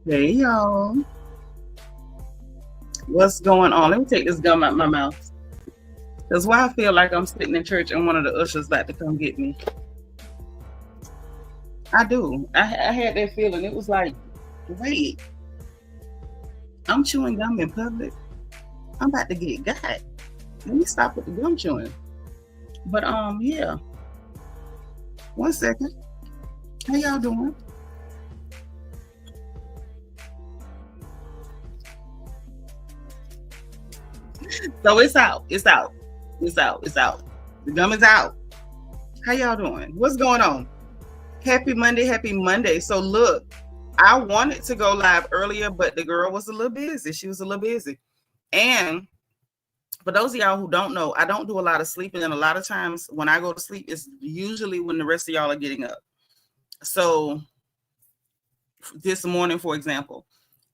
Hey y'all, what's going on? Let me take this gum out my mouth. That's why I feel like I'm sitting in church and one of the ushers about to come get me. I do. I had that feeling. It was like, wait, I'm chewing gum in public. I'm about to get got. Let me stop with the gum chewing. But yeah. One second. How y'all doing? So it's out. It's out. It's out. It's out. The gum is out. How y'all doing? What's going on? Happy Monday. Happy Monday. So look, I wanted to go live earlier, but the girl was a little busy. She was a little busy. And for those of y'all who don't know, I don't do a lot of sleeping. And a lot of times when I go to sleep, it's usually when the rest of y'all are getting up. So this morning, for example,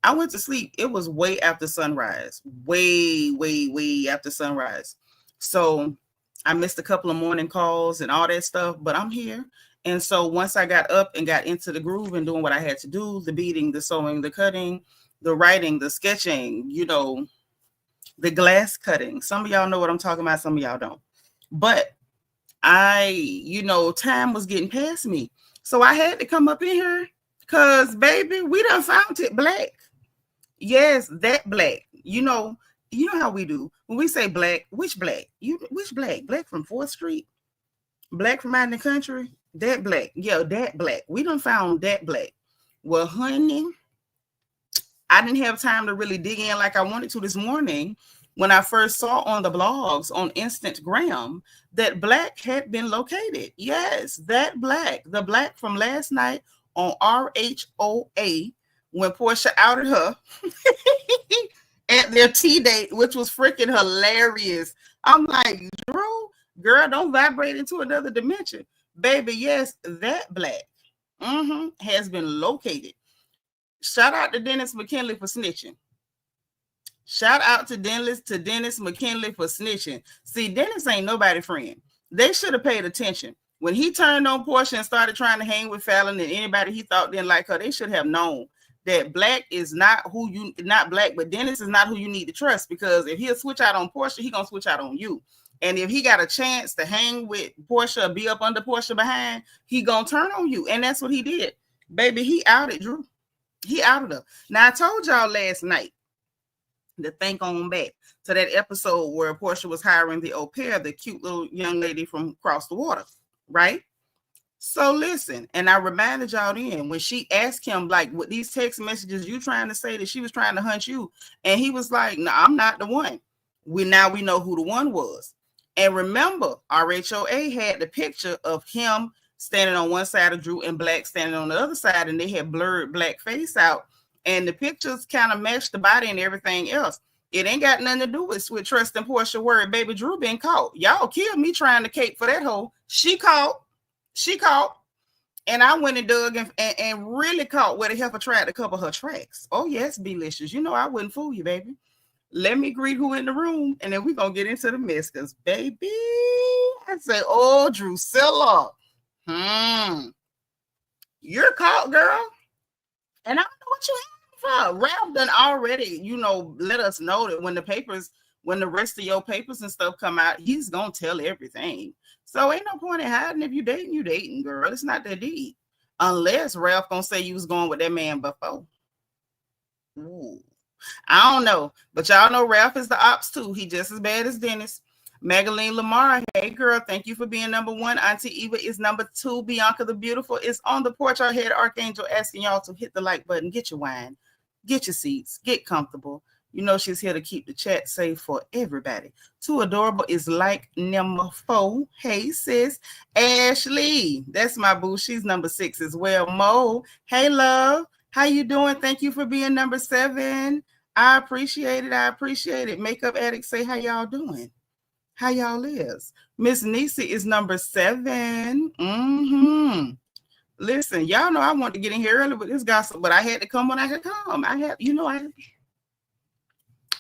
I went to sleep. It was way after sunrise, way after sunrise. So I missed a couple of morning calls and all that stuff, but I'm here. And so once I got up and got into the groove and doing what I had to do, the beading, the sewing, the cutting, the writing, the sketching, the glass cutting. Some of y'all know what I'm talking about. Some of y'all don't. But time was getting past me. So I had to come up in here because, baby, we done found it black. Yes, that black. You know how we do. When we say black, which black? Which black? Black from 4th Street? Black from out in the country? That black. Yeah, that black. We done found that black. Well, honey, I didn't have time to really dig in like I wanted to this morning when I first saw on the blogs on Instagram that black had been located. Yes, that black. The black from last night on RHOA when Porsha outed her at their tea date, which was freaking hilarious. I'm like, Drew, girl, don't vibrate into another dimension. Baby, yes, that black has been located. Shout out to Dennis McKinley for snitching. Shout out to Dennis McKinley for snitching. See, Dennis ain't nobody friend. They should have paid attention. When he turned on Porsha and started trying to hang with Fallon and anybody he thought didn't like her, they should have known that black is not not black, but Dennis is not who you need to trust, because if he'll switch out on Porsha, he gonna switch out on you. And if he got a chance to hang with Porsha or be up under Porsha behind, he gonna turn on you. And that's what he did. Baby, he outed Drew. He outed her. Now, I told y'all last night to think on back to that episode where Porsha was hiring the au pair, the cute little young lady from across the water, right? So listen, and I reminded y'all then when she asked him, like, with these text messages, you trying to say that she was trying to hunt you? And he was like, no, I'm not the one. We know who the one was. And remember, RHOA had the picture of him standing on one side of Drew and Black standing on the other side, and they had blurred Black face out. And the pictures kind of matched the body and everything else. It ain't got nothing to do with Trust and Porsha word. Baby, Drew been caught. Y'all killed me trying to cape for that hoe. She caught. And I went and dug and really caught where the heifer tried to cover her tracks. Oh, yes, Belicious. You know I wouldn't fool you, baby. Let me greet who in the room, and then we're going to get into the mess. Because, baby, I say, oh, Drusilla. You're caught, girl. And I don't know what you have for. Ralph done already, let us know that when the rest of your papers and stuff come out, he's going to tell everything. So ain't no point in hiding. If you dating, girl. It's not that deep. Unless Ralph going to say you was going with that man before. Ooh. I don't know. But y'all know Ralph is the ops too. He just as bad as Dennis. Magaline Lamar, hey girl, thank you for being number 1. Auntie Eva is number 2. Bianca the Beautiful is on the porch. Our head Archangel asking y'all to hit the like button. Get your wine. Get your seats. Get comfortable. You know she's here to keep the chat safe for everybody. Too Adorable is like number 4. Hey, sis. Ashley, that's my boo. She's number 6 as well. Mo, hey, love. How you doing? Thank you for being number 7. I appreciate it. Makeup Addict, say how y'all doing. How y'all is? Miss Nisi is number 7. Listen, y'all know I wanted to get in here early with this gossip, but I had to come when I could come.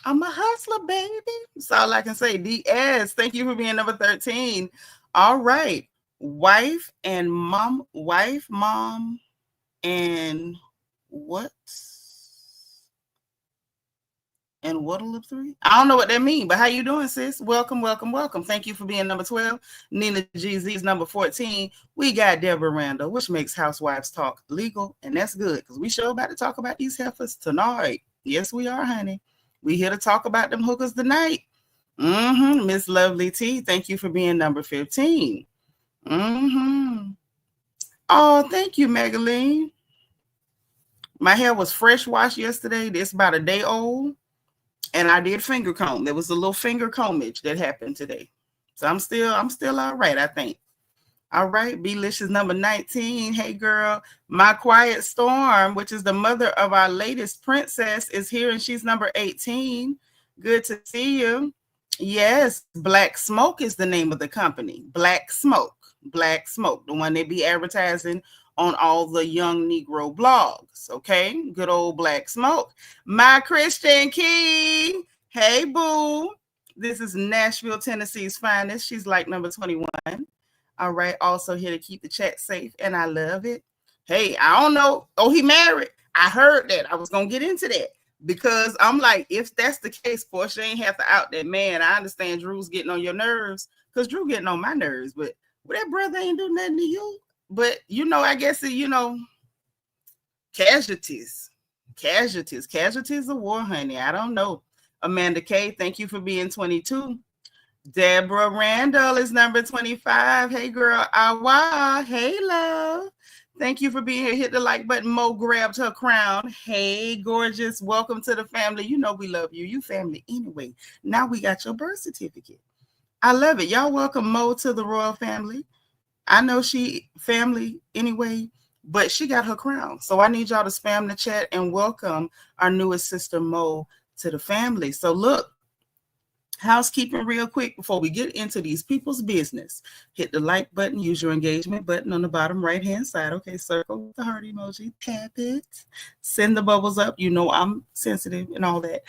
I'm a hustler, baby. That's all I can say. DS, thank you for being number 13. All right. Wife, mom, and what? And what'll up 3? I don't know what that means, but how you doing, sis? Welcome, welcome, welcome. Thank you for being number 12. Nina GZ's number 14. We got Deborah Randall, which makes housewives talk legal, and that's good because we sure about to talk about these heifers tonight. Yes, we are, honey. We here to talk about them hookers tonight. Miss Lovely T, thank you for being number 15. Oh, thank you, Marilyn. My hair was fresh washed yesterday. This about a day old. And I did finger comb. There was a little finger combage that happened today. So I'm still all right, I think. All right, Belicious number 19. Hey, girl. My Quiet Storm, which is the mother of our latest princess, is here, and she's number 18. Good to see you. Yes, Black Smoke is the name of the company. Black Smoke. Black Smoke, the one they be advertising on all the young Negro blogs. Okay, good old Black Smoke. My Christian Key. Hey, boo. This is Nashville, Tennessee's finest. She's like number 21. All right, also here to keep the chat safe, and I love it. Hey, I don't know. Oh, he married. I heard that. I was going to get into that because I'm like, if that's the case, Porsha ain't have to out that man. I understand Drew's getting on your nerves because Drew getting on my nerves, but that brother ain't do nothing to you. But, I guess, casualties of war, honey. I don't know. Amanda K, thank you for being 22. Deborah Randall is number 25. Hey, girl. Awa. Hey, love. Thank you for being here. Hit the like button. Mo grabbed her crown. Hey, gorgeous. Welcome to the family. You know we love you. You family anyway. Now we got your birth certificate. I love it. Y'all welcome Mo to the royal family. I know she family anyway, but she got her crown. So I need y'all to spam the chat and welcome our newest sister, Mo, to the family. So look, housekeeping real quick before we get into these people's business. Hit the like button, use your engagement button on the bottom right-hand side. Okay, circle with the heart emoji, tap it, send the bubbles up. You know I'm sensitive and all that.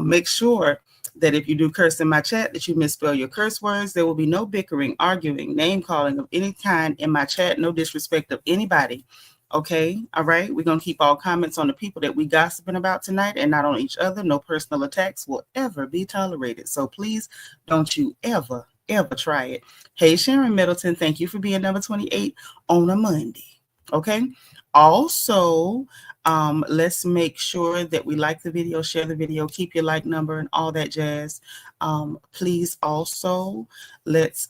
Make sure that if you do curse in my chat, that you misspell your curse words. There will be no bickering, arguing, name calling of any kind in my chat, no disrespect of anybody. Okay, all right. We're going to keep all comments on the people that we gossiping about tonight and not on each other. No personal attacks will ever be tolerated. So please don't you ever try it. Hey, Sharon Middleton, thank you for being number 28 on a Monday. Okay. Also, let's make sure that we like the video, share the video, keep your like number and all that jazz. Please also let's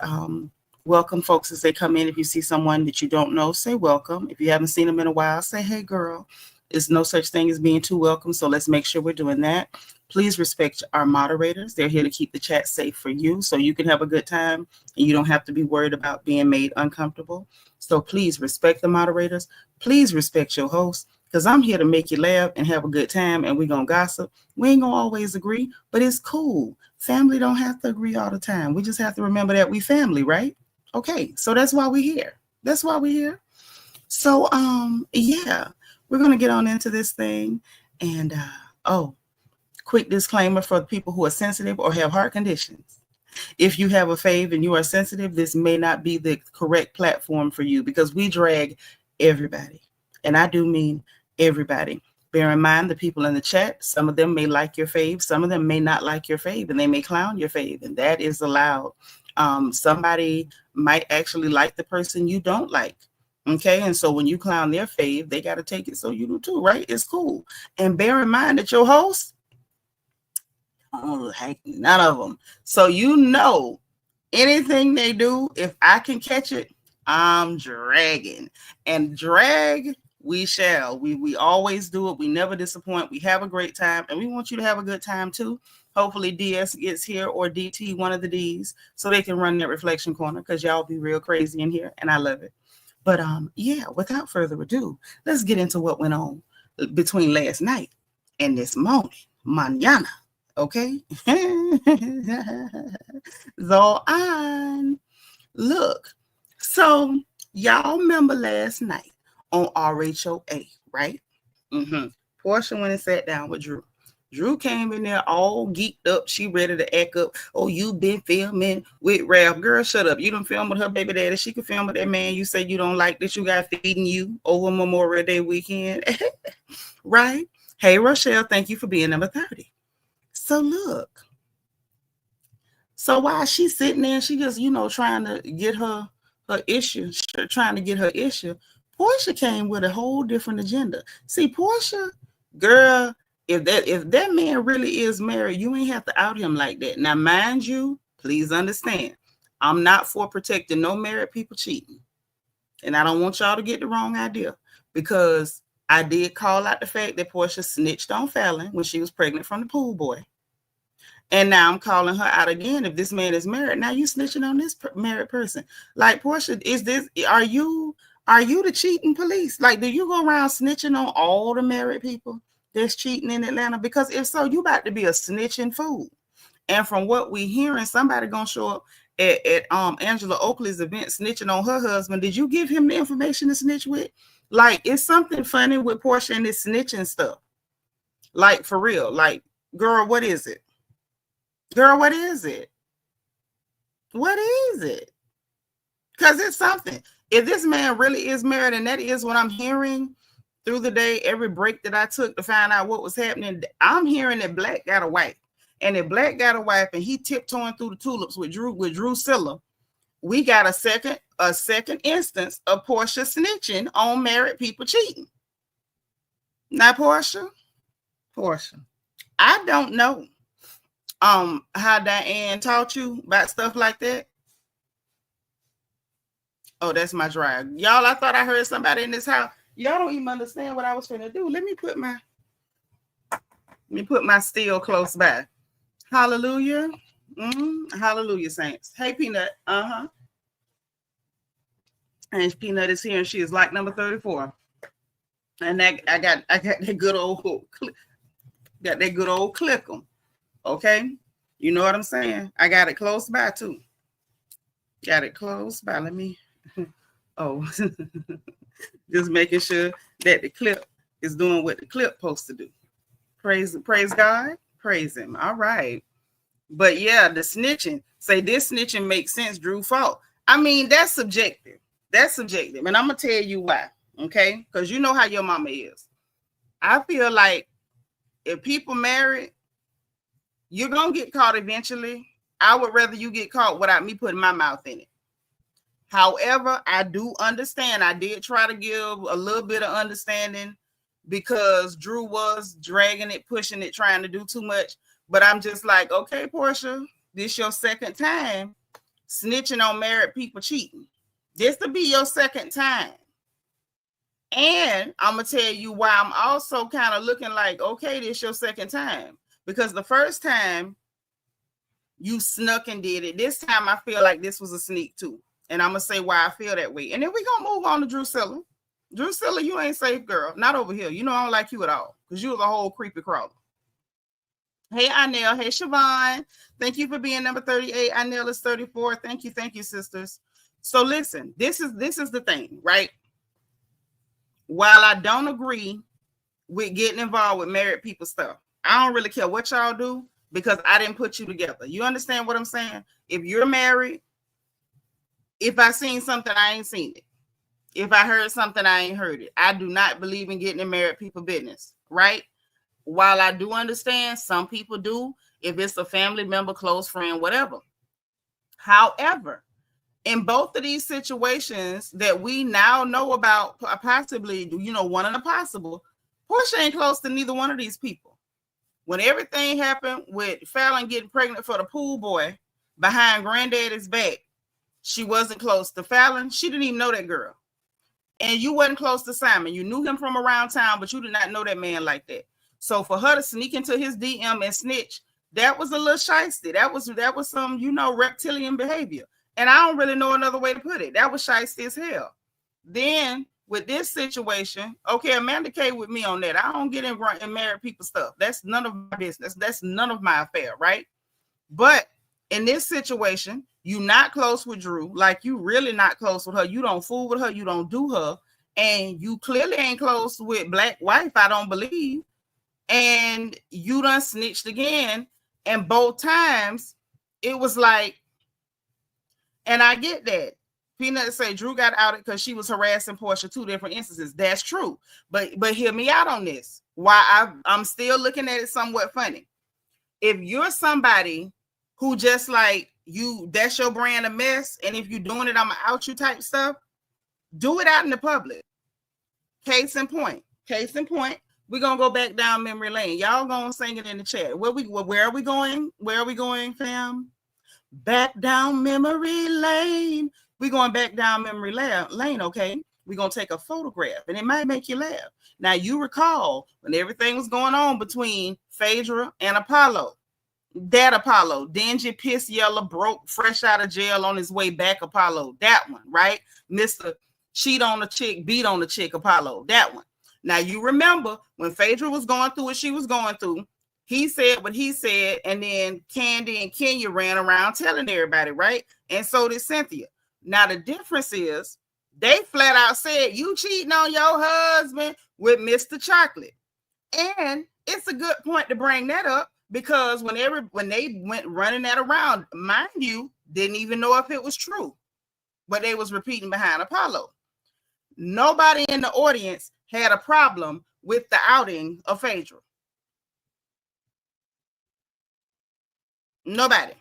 welcome folks as they come in. If you see someone that you don't know, say welcome. If you haven't seen them in a while, say, hey, girl. There's no such thing as being too welcome. So let's make sure we're doing that. Please respect our moderators. They're here to keep the chat safe for you so you can have a good time and you don't have to be worried about being made uncomfortable. So please respect the moderators. Please respect your host because I'm here to make you laugh and have a good time and we're going to gossip. We ain't going to always agree, but it's cool. Family don't have to agree all the time. We just have to remember that we family, right? Okay, so that's why we're here. That's why we're here. So, yeah, we're going to get on into this thing. And, quick disclaimer for the people who are sensitive or have heart conditions. If you have a fave and you are sensitive, this may not be the correct platform for you because we drag everybody. And I do mean everybody. Bear in mind the people in the chat, some of them may like your fave, some of them may not like your fave, and they may clown your fave, and that is allowed. Somebody might actually like the person you don't like. Okay. And so when you clown their fave, they got to take it. So you do too, right? It's cool. And bear in mind that your host, none of them. So anything they do, if I can catch it, I'm dragging. And drag, we shall. We always do it. We never disappoint. We have a great time. And we want you to have a good time too. Hopefully DS gets here or DT, one of the Ds, so they can run that reflection corner because y'all be real crazy in here and I love it. But yeah, without further ado, let's get into what went on between last night and this morning, mañana. Okay. So on. Look. So y'all remember last night on RHOA, right? Porsha went and sat down with Drew. Drew came in there all geeked up. She ready to act up. Oh, you been filming with Ralph. Girl, shut up. You done film with her baby daddy. She can film with that man you say you don't like that you got feeding you over Memorial Day weekend. Right? Hey, Rochelle, thank you for being number 30. So look. So while she's sitting there, she just, trying to get her issue, Porsha came with a whole different agenda. See, Porsha, girl, if that man really is married, you ain't have to out him like that. Now, mind you, please understand, I'm not for protecting no married people cheating. And I don't want y'all to get the wrong idea, because I did call out the fact that Porsha snitched on Fallon when she was pregnant from the pool boy. And now I'm calling her out again. If this man is married, now you snitching on this married person. Like, Porsha, are you the cheating police? Like, do you go around snitching on all the married people that's cheating in Atlanta? Because if so, you about to be a snitching fool. And from what we hearing, somebody gonna show up at Angela Oakley's event snitching on her husband. Did you give him the information to snitch with? Like, it's something funny with Porsha and this snitching stuff. Like, for real. Like, girl, what is it? Girl, what is it? What is it? Because it's something. If this man really is married, and that is what I'm hearing through the day, every break that I took to find out what was happening, I'm hearing that Black got a wife. And if Black got a wife and he tiptoeing through the tulips with Drusilla, we got a second instance of Porsha snitching on married people cheating. Now, Porsha, I don't know how Diane taught you about stuff like that. Oh, that's my drive. Y'all, I thought I heard somebody in this house. Y'all don't even understand what I was trying to do. Let me put my steel close by. Hallelujah. Hallelujah, saints. Hey, Peanut. And Peanut is here, and she is like number 34. And I got that good old click 'em. Okay, you know what I'm saying? I got it close by too. Got it close by. Let me. Oh, just making sure that the clip is doing what the clip supposed to do. Praise God, praise Him. All right, but yeah, the snitching. Say this snitching makes sense. Drew fault. I mean, that's subjective. And I'm gonna tell you why. Okay, because you know how your mama is. I feel like if people married, you're going to get caught eventually. I would rather you get caught without me putting my mouth in it. However, I do understand. I did try to give a little bit of understanding because Drew was dragging it, pushing it, trying to do too much. But I'm just like, okay, Porsha, this your second time snitching on married people cheating. This to be your second time. And I'm going to tell you why I'm also kind of looking like, okay, this your second time. Because the first time you snuck and did it, this time I feel like this was a sneak too. And I'm going to say why I feel that way. And then we're going to move on to Drusilla. Drusilla, you ain't safe, girl. Not over here. You know I don't like you at all because you was a whole creepy crawler. Hey, Anel. Hey, Siobhan. Thank you for being number 38. Anel is 34. Thank you, sisters. So listen, this is the thing, right? While I don't agree with getting involved with married people stuff, I don't really care what y'all do because I didn't put you together. You understand what I'm saying? If you're married, if I seen something, I ain't seen it. If I heard something, I ain't heard it. I do not believe in getting in married people business, right? While I do understand some people do, if it's a family member, close friend, whatever. However, in both of these situations that we now know about, possibly, one in a possible, Porsha ain't close to neither one of these people. When everything happened with Fallon getting pregnant for the pool boy behind granddaddy's back, she wasn't close to Fallon. She didn't even know that girl. And you wasn't close to Simon. You knew him from around town, but you did not know that man like that. So for her to sneak into his DM and snitch, that was a little shiesty. That was some, reptilian behavior. And I don't really know another way to put it. That was shiesty as hell. Then with this situation, okay, Amanda K with me on that. I don't get in married people stuff. That's none of my business. That's none of my affair, right? But in this situation, you not close with Drew. Like, you really not close with her. You don't fool with her. You don't do her. And you clearly ain't close with Black wife, I don't believe. And you done snitched again. And both times, it was like, and I get that. Peanut say Drew got outed because she was harassing Porsha 2 different instances. That's true. But hear me out on this. Why I'm still looking at it somewhat funny. if you're somebody who just like you, that's your brand of mess, and if you're doing it, I'm gonna out you type stuff, do it out in the public. Case in point. We're gonna go back down memory lane. Y'all gonna sing it in the chat. Where are we going? Where are we going, fam? Back down memory lane. We're going back down memory lane, okay? We're gonna take a photograph, and it might make you laugh. Now, you recall when everything was going on between Phaedra and Apollo. That Apollo, dingy, piss yellow, broke, fresh out of jail on his way back Apollo. That one, right? Mr. Cheat on the chick, beat on the chick Apollo. That one. Now, you remember when Phaedra was going through what she was going through, he said what he said, and then Candy and Kenya ran around telling everybody, right? And so did Cynthia. Now, the difference is they flat out said, you cheating on your husband with Mr. Chocolate. And it's a good point to bring that up because when they went running that around, mind you, didn't even know if it was true, but they was repeating behind Apollo. Nobody in the audience had a problem with the outing of Phaedra. Nobody.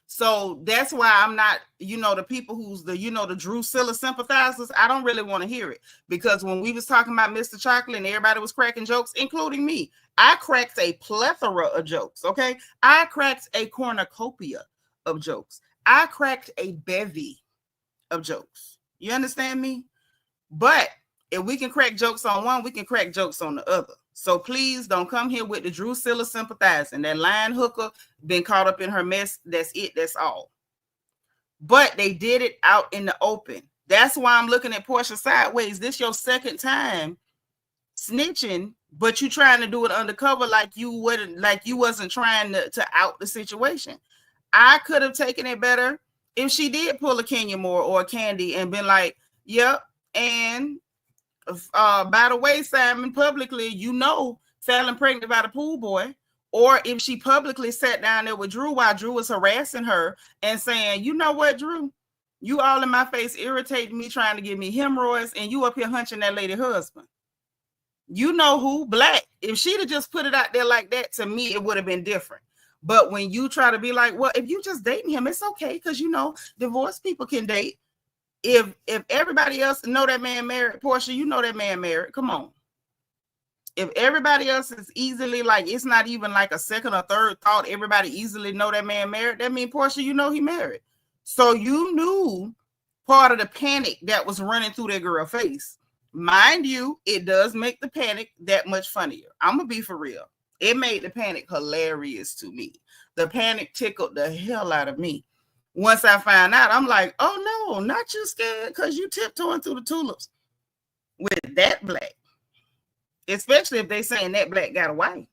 So that's why I'm not, the people who's the Drusilla sympathizers, I don't really want to hear it. Because when we was talking about Mr. Chocolate and everybody was cracking jokes, including me, I cracked a plethora of jokes, okay? I cracked a cornucopia of jokes. I cracked a bevy of jokes. You understand me? But if we can crack jokes on one, we can crack jokes on the other. So please don't come here with the Drusilla sympathizing. That line hooker been caught up in her mess. That's it. That's all. But they did it out in the open. That's why I'm looking at Porsha sideways. This your second time snitching, but you trying to do it undercover like you wasn't trying to out the situation. I could have taken it better if she did pull a Kenya Moore or a Candy and been like, yep, and by the way, Simon, publicly, fell pregnant by the pool boy. Or if she publicly sat down there with Drew while Drew was harassing her and saying, you know what, Drew, you all in my face irritating me, trying to give me hemorrhoids, and you up here hunching that lady husband. You know who? Black. If she'd have just put it out there like that, to me, it would have been different. But when you try to be like, well, if you just dating him, it's okay, because divorced people can date. If everybody else know that man married, Porsha, you know that man married. Come on. If everybody else is easily like, it's not even like a second or third thought, everybody easily know that man married, that means, Porsha, he married. So you knew part of the panic that was running through that girl's face. Mind you, it does make the panic that much funnier. I'm going to be for real. It made the panic hilarious to me. The panic tickled the hell out of me. Once I find out, I'm like, oh no, not you scared because you tiptoeing through the tulips with that black. Especially if they saying that black got a wife.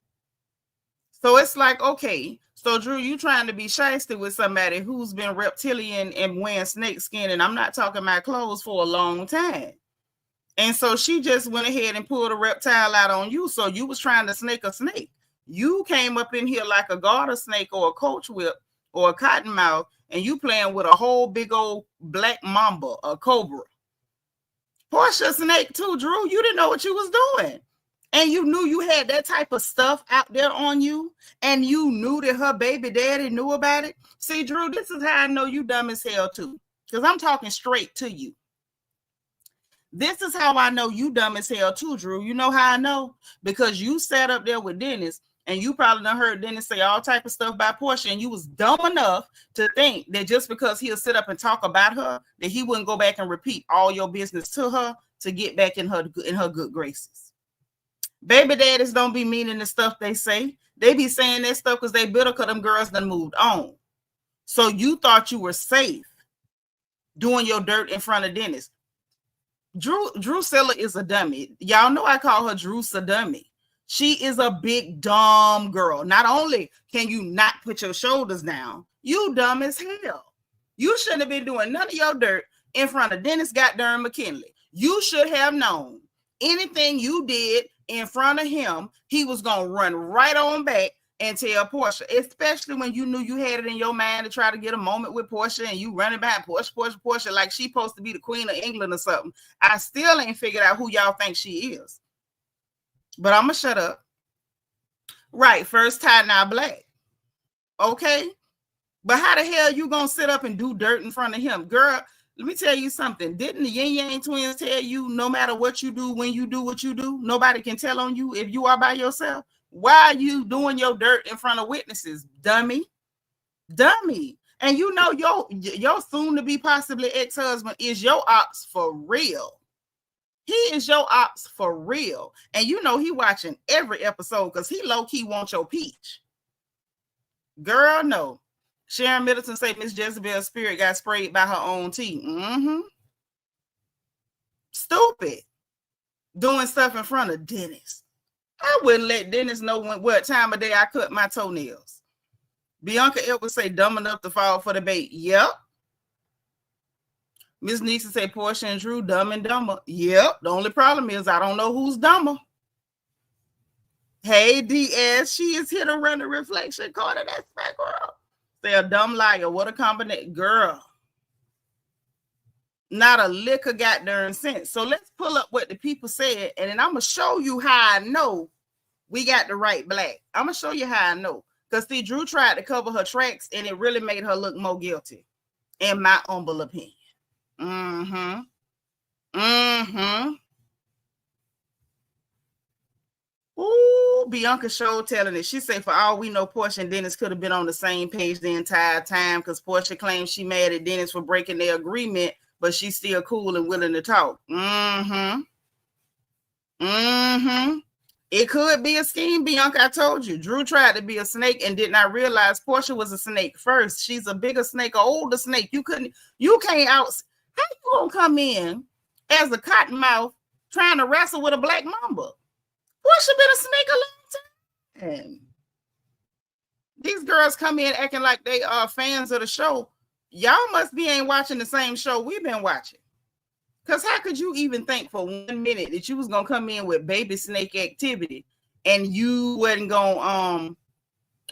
So it's like, okay, so Drew, you trying to be shysty with somebody who's been reptilian and wearing snake skin, and I'm not talking about clothes, for a long time. And so she just went ahead and pulled a reptile out on you. So you was trying to snake a snake. You came up in here like a garter snake or a coach whip or a cottonmouth, and you playing with a whole big old black mamba, a cobra. Porsha snake too, Drew. You didn't know what you was doing. And you knew you had that type of stuff out there on you, and you knew that her baby daddy knew about it. See, Drew, this is how I know you dumb as hell too, because I'm talking straight to you. This is how I know you dumb as hell too, Drew. You know how I know? Because you sat up there with Dennis, and you probably done heard Dennis say all type of stuff about Porsha, and you was dumb enough to think that just because he'll sit up and talk about her, that he wouldn't go back and repeat all your business to her to get back in her good graces. Baby daddies don't be meaning the stuff they say. They be saying that stuff because they bitter because them girls done moved on. So you thought you were safe doing your dirt in front of Dennis. Drusilla is a dummy. Y'all know I call her Drusa dummy. She is a big dumb girl. Not only can you not put your shoulders down, you dumb as hell. You shouldn't have been doing none of your dirt in front of Dennis goddamn McKinley. You should have known anything you did in front of him, he was going to run right on back and tell Porsha, especially when you knew you had it in your mind to try to get a moment with Porsha, and you running behind Porsha like she's supposed to be the queen of England or something. I still ain't figured out who y'all think she is. But I'm going to shut up. Right, first time now black. Okay. But how the hell you gonna sit up and do dirt in front of him? Girl, let me tell you something. Didn't the Yin Yang twins tell you no matter what you do, when you do what you do, nobody can tell on you if you are by yourself? Why are you doing your dirt in front of witnesses? Dummy. Dummy. And you know your soon-to-be possibly ex-husband is your ops for real. He is your ops for real. And you know he watching every episode because he low-key wants your peach. Girl, no. Sharon Middleton say Miss Jezebel's spirit got sprayed by her own tea. Stupid. Doing stuff in front of Dennis. I wouldn't let Dennis know what time of day I cut my toenails. Bianca Edwards say dumb enough to fall for the bait. Yep. Miss Nixon say Porsha and Drew dumb and dumber. Yep. The only problem is I don't know who's dumber. Hey, DS, she is here to run the reflection corner. That's my girl. Say a dumb liar. What a combination. Girl. Not a lick of goddamn sense. So let's pull up what the people said, and then I'm going to show you how I know we got the right black. I'm going to show you how I know. Because, see, Drew tried to cover her tracks, and it really made her look more guilty, in my humble opinion. Ooh, Bianca Show telling it. She said, for all we know, Porsha and Dennis could have been on the same page the entire time because Porsha claims she mad at Dennis for breaking their agreement, but she's still cool and willing to talk. It could be a scheme, Bianca. I told you. Drew tried to be a snake and did not realize Porsha was a snake first. She's a bigger snake, an older snake. You can't out. How you gonna come in as a cottonmouth trying to wrestle with a black mamba? Porsha been a snake a long time. These girls come in acting like they are fans of the show. Y'all must be ain't watching the same show we've been watching. Because how could you even think for 1 minute that you was going to come in with baby snake activity and you wasn't going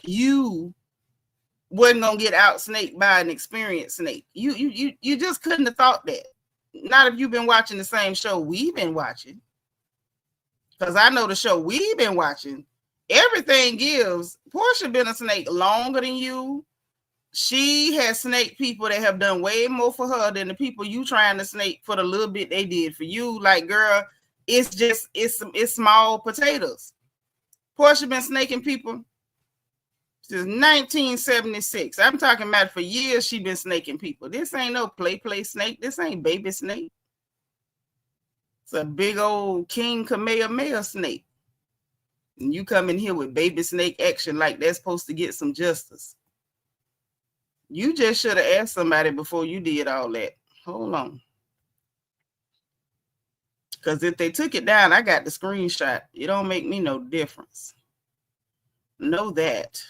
to get out snaked by an experienced snake? You just couldn't have thought that. Not if you've been watching the same show we've been watching. Because I know the show we've been watching. Everything gives. Porsha been a snake longer than you. She has snaked people that have done way more for her than the people you trying to snake for the little bit they did for you. Like, girl, it's small potatoes. Porsha been snaking people since 1976. I'm talking about for years she been snaking people. This ain't no play snake. This ain't baby snake. It's a big old King Kamehameha snake. And you come in here with baby snake action like that's supposed to get some justice. You just should have asked somebody before you did all that. Hold on. Because if they took it down, I got the screenshot. It don't make me no difference. Know that.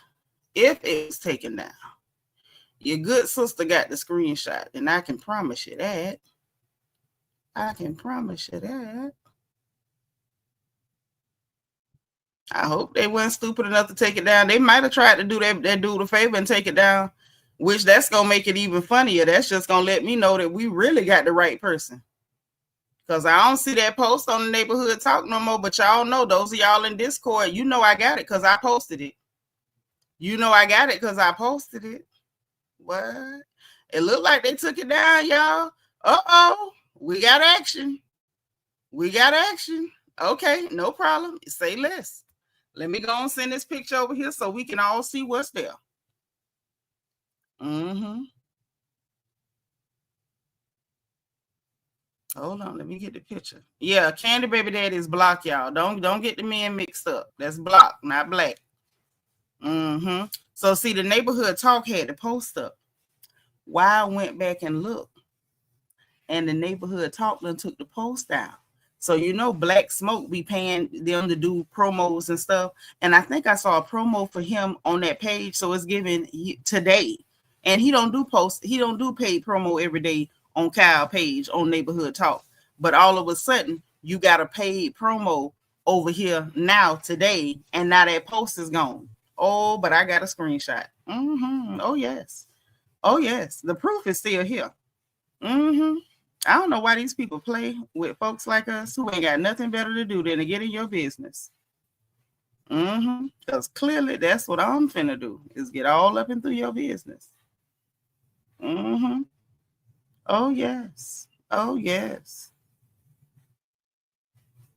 If it was taken down, your good sister got the screenshot. And I can promise you that. I hope they weren't stupid enough to take it down. They might have tried to do that dude a favor and take it down. Which that's going to make it even funnier. That's just going to let me know that we really got the right person. Because I don't see that post on the neighborhood talk no more. But y'all know, those of y'all in Discord, you know I got it because I posted it. What? It looked like they took it down, y'all. Uh-oh. We got action. Okay, no problem. Say less. Let me go and send this picture over here so we can all see what's there. Hold on, let me get the picture. Yeah, Candy Baby Daddy is blocked, y'all. Don't get the men mixed up. That's blocked, not black. So see, the neighborhood talk had the post up. Why I went back and looked, and the neighborhood talk then took the post down. So you know, Black Smoke be paying them to do promos and stuff. And I think I saw a promo for him on that page. So it's given today. And he don't do posts. He don't do paid promo every day on Kyle page on Neighborhood Talk. But all of a sudden, you got a paid promo over here now today. And now that post is gone. Oh, but I got a screenshot. Oh, yes. The proof is still here. I don't know why these people play with folks like us who ain't got nothing better to do than to get in your business. Because clearly that's what I'm finna do, is get all up into your business. Oh, yes. Oh, yes.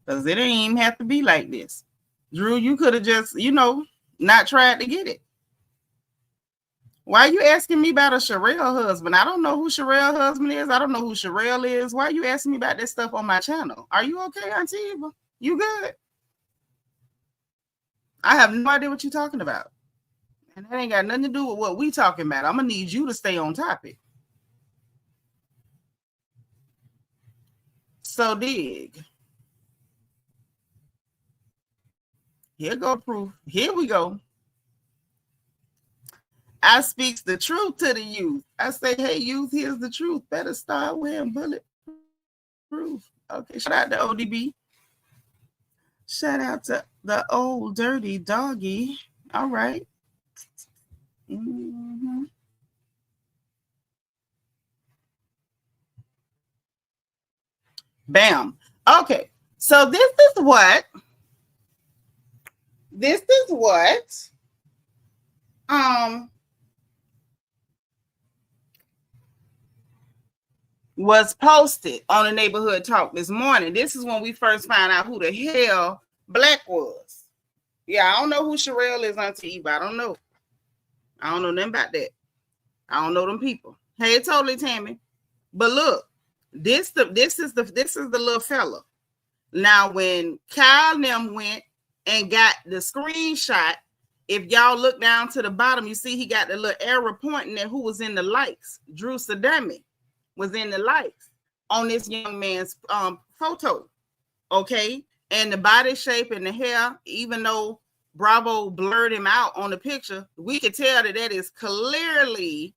Because it ain't even have to be like this. Drew, you could have just, not tried to get it. Why are you asking me about a Sherelle husband? I don't know who Sherelle husband is. I don't know who Sherelle is. Why are you asking me about this stuff on my channel? Are you okay, Auntie Eva? You good? I have no idea what you're talking about. And that ain't got nothing to do with what we talking about. I'm going to need you to stay on topic. So dig. Here go proof. Here we go. I speaks the truth to the youth. I say, hey, youth, here's the truth. Better start wearing bulletproof. Okay, shout out to ODB. Shout out to the old dirty doggy. All right. Bam. Okay. So this is what was posted on the neighborhood talk this morning. This is when we first found out who the hell Black was. Yeah, I don't know who Sherelle is, Auntie Eva. I don't know nothing about that. I don't know them people. Hey, totally, Tammy. But look, this is the little fella. Now, when Kyle and them went and got the screenshot, if y'all look down to the bottom, you see he got the little arrow pointing at who was in the likes. Drew Sadami was in the likes on this young man's photo. Okay. And the body shape and the hair, even though Bravo blurred him out on the picture, we could tell that is clearly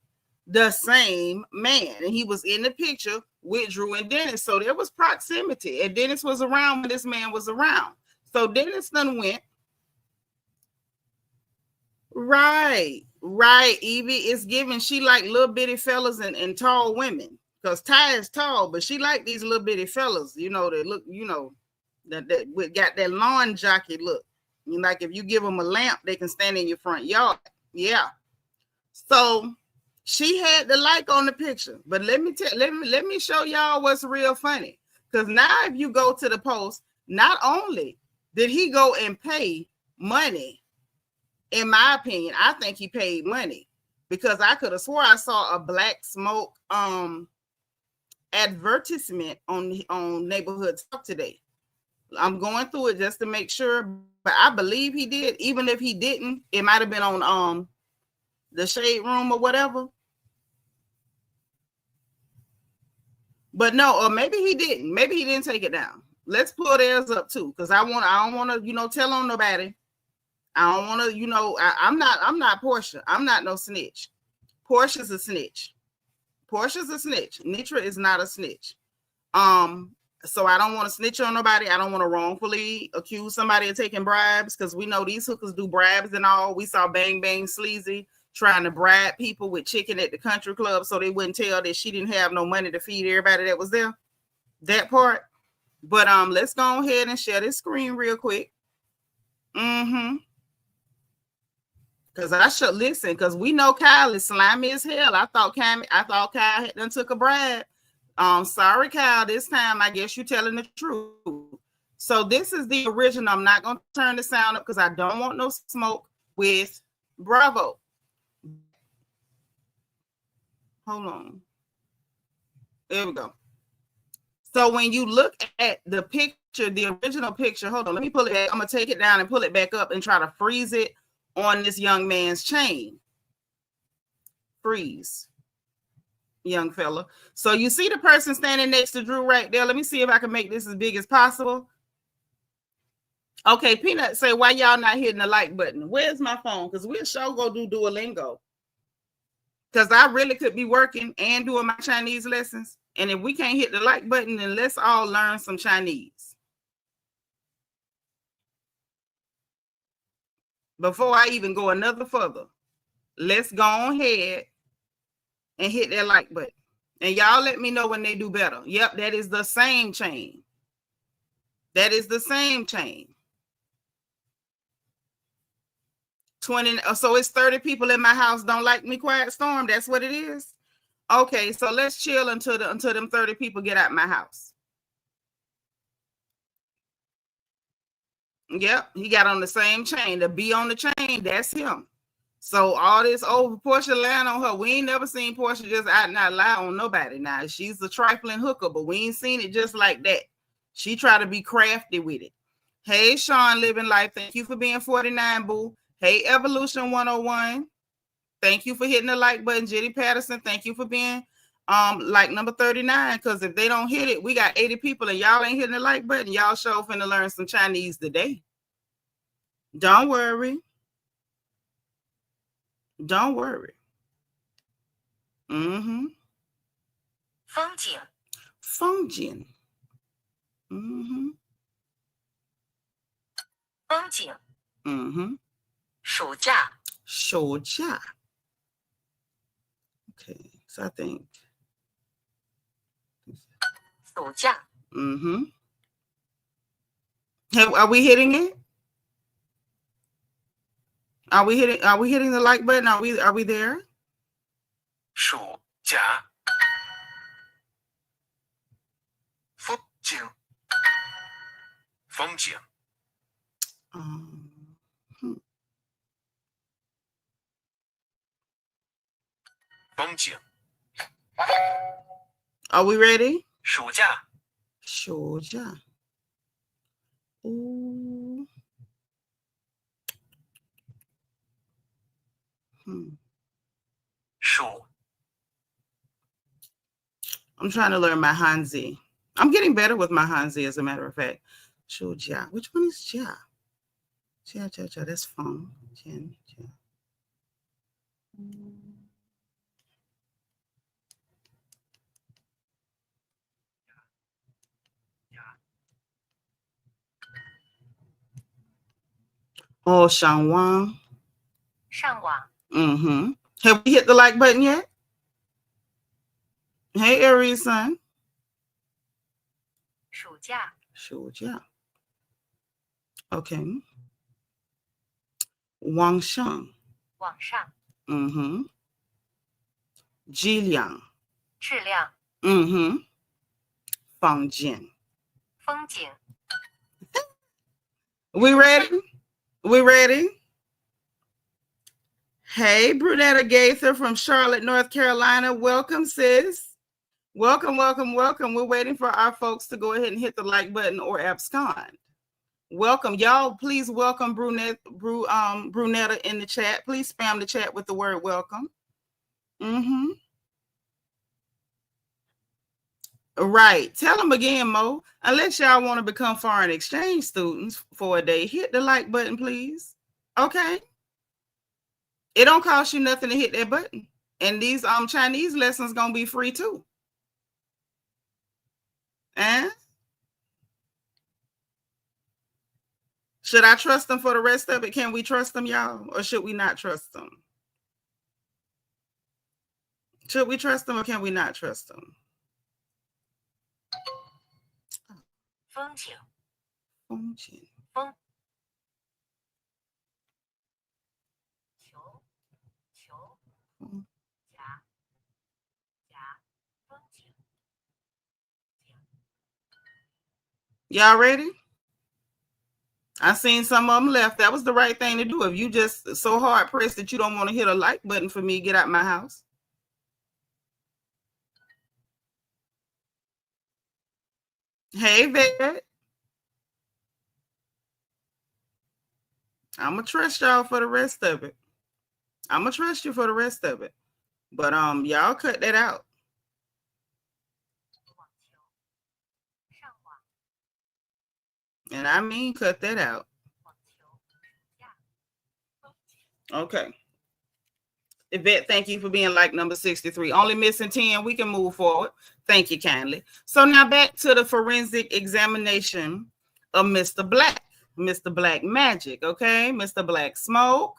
the same man. And he was in the picture with Drew and Dennis. So there was proximity. And Dennis was around when this man was around. So Dennis done went. Right. Evie is giving, she like little bitty fellas and tall women. Because Ty is tall, but she like these little bitty fellas, that look, that got that lawn jockey look. Like if you give them a lamp, they can stand in your front yard. Yeah. So she had the like on the picture. But let me show y'all what's real funny. Because now if you go to the post, not only did he go and pay money, in my opinion, I think he paid money, because I could have swore I saw a Black Smoke advertisement on Neighborhood Talk today. I'm going through it just to make sure, but I believe he did. Even if he didn't, it might have been on the Shade Room or whatever. But no, or maybe he didn't. Maybe he didn't take it down. Let's pull theirs up too, because I don't want to, tell on nobody. I don't want to, I'm not Porsha. I'm not no snitch. Portia's a snitch. Nitra is not a snitch. So I don't want to snitch on nobody. I don't want to wrongfully accuse somebody of taking bribes, because we know these hookers do bribes and all. We saw Bang Bang Sleazy trying to bribe people with chicken at the country club so they wouldn't tell that she didn't have no money to feed everybody that was there. That part. But let's go ahead and share this screen real quick. Because I should listen, because we know Kyle is slimy as hell. I thought Kyle had done took a bribe. Sorry, Kyle. This time, I guess you're telling the truth. So this is the original. I'm not going to turn the sound up because I don't want no smoke with Bravo. Hold on. There we go. So when you look at the picture, the original picture, hold on, let me pull it back. I'm going to take it down and pull it back up and try to freeze it on this young man's chain. Freeze. Young fella. So you see the person standing next to Drew right there. Let me see if I can make this as big as possible. Okay, Peanut say, why y'all not hitting the like button? Where's my phone? Because we'll sure go do Duolingo. Because I really could be working and doing my Chinese lessons. And if we can't hit the like button, then let's all learn some Chinese. Before I even go another further, let's go ahead and hit that like button. And y'all let me know when they do better. Yep, that is the same chain. That is the same chain. 20. So it's 30 people in my house don't like me, Quiet Storm. That's what it is. Okay, so let's chill until them 30 people get out my house. Yep, he got on the same chain. The B on the chain, that's him. So all this Porsha lying on her. We ain't never seen Porsha just out and out lie on nobody. Now she's a trifling hooker, but we ain't seen it just like that. She try to be crafty with it. Hey, Sean, living life. Thank you for being 49, boo. Hey, Evolution 101. Thank you for hitting the like button. Jitty Patterson, thank you for being like number 39. Because if they don't hit it, we got 80 people and y'all ain't hitting the like button. Y'all sure finna learn some Chinese today. Don't worry. Don't worry. Mm-hmm. 风景. 风景. Mm-hmm. 风景. Mm-hmm. 暑假. 暑假. Okay, so I think. 暑假. Mm-hmm. Hey, are we hitting it? Are we hitting the like button? Are we there? 暑假. 风景. 风景. Are we ready? 暑假. 暑假. Ooh. I'm trying to learn my Hanzi. I'm getting better with my Hanzi, as a matter of fact. Shujia. Which one is Jia? Jia. That's phone. Jia. Oh, Shangwang. Shangwang. Mm-hmm. Have we hit the like button yet? Hey, Aries son. 暑假. 暑假. Okay. Wang Shang. 网上. Mm-hmm. Ji Liang. 质量. Mm-hmm. Fang Jian. 风景. We ready? We ready? Hey, Brunetta Gaither from Charlotte, North Carolina. Welcome, sis. Welcome. We're waiting for our folks to go ahead and hit the like button or abscond. Welcome, y'all. Please welcome Brunetta in the chat. Please spam the chat with the word welcome. Mm-hmm. Right. Tell them again, Mo. Unless y'all want to become foreign exchange students for a day, hit the like button, please. Okay. It don't cost you nothing to hit that button. And these Chinese lessons gonna be free too. And should I trust them for the rest of it? Can we trust them, y'all? Or should we not trust them? Should we trust them or can we not trust them? 风景. 风景. 风. 球. 甲. 风景. Y'all ready? I seen some of them left. That was the right thing to do. If you just so hard pressed that you don't want to hit a like button for me, get out my house. Hey, Vet. I'm going to trust y'all for the rest of it. I'm going to trust you for the rest of it. But y'all cut that out. And I mean cut that out. Okay. Yvette, thank you for being like number 63. Only missing 10. We can move forward. Thank you kindly. So now back to the forensic examination of Mr. Black. Mr. Black Magic, okay? Mr. Black Smoke.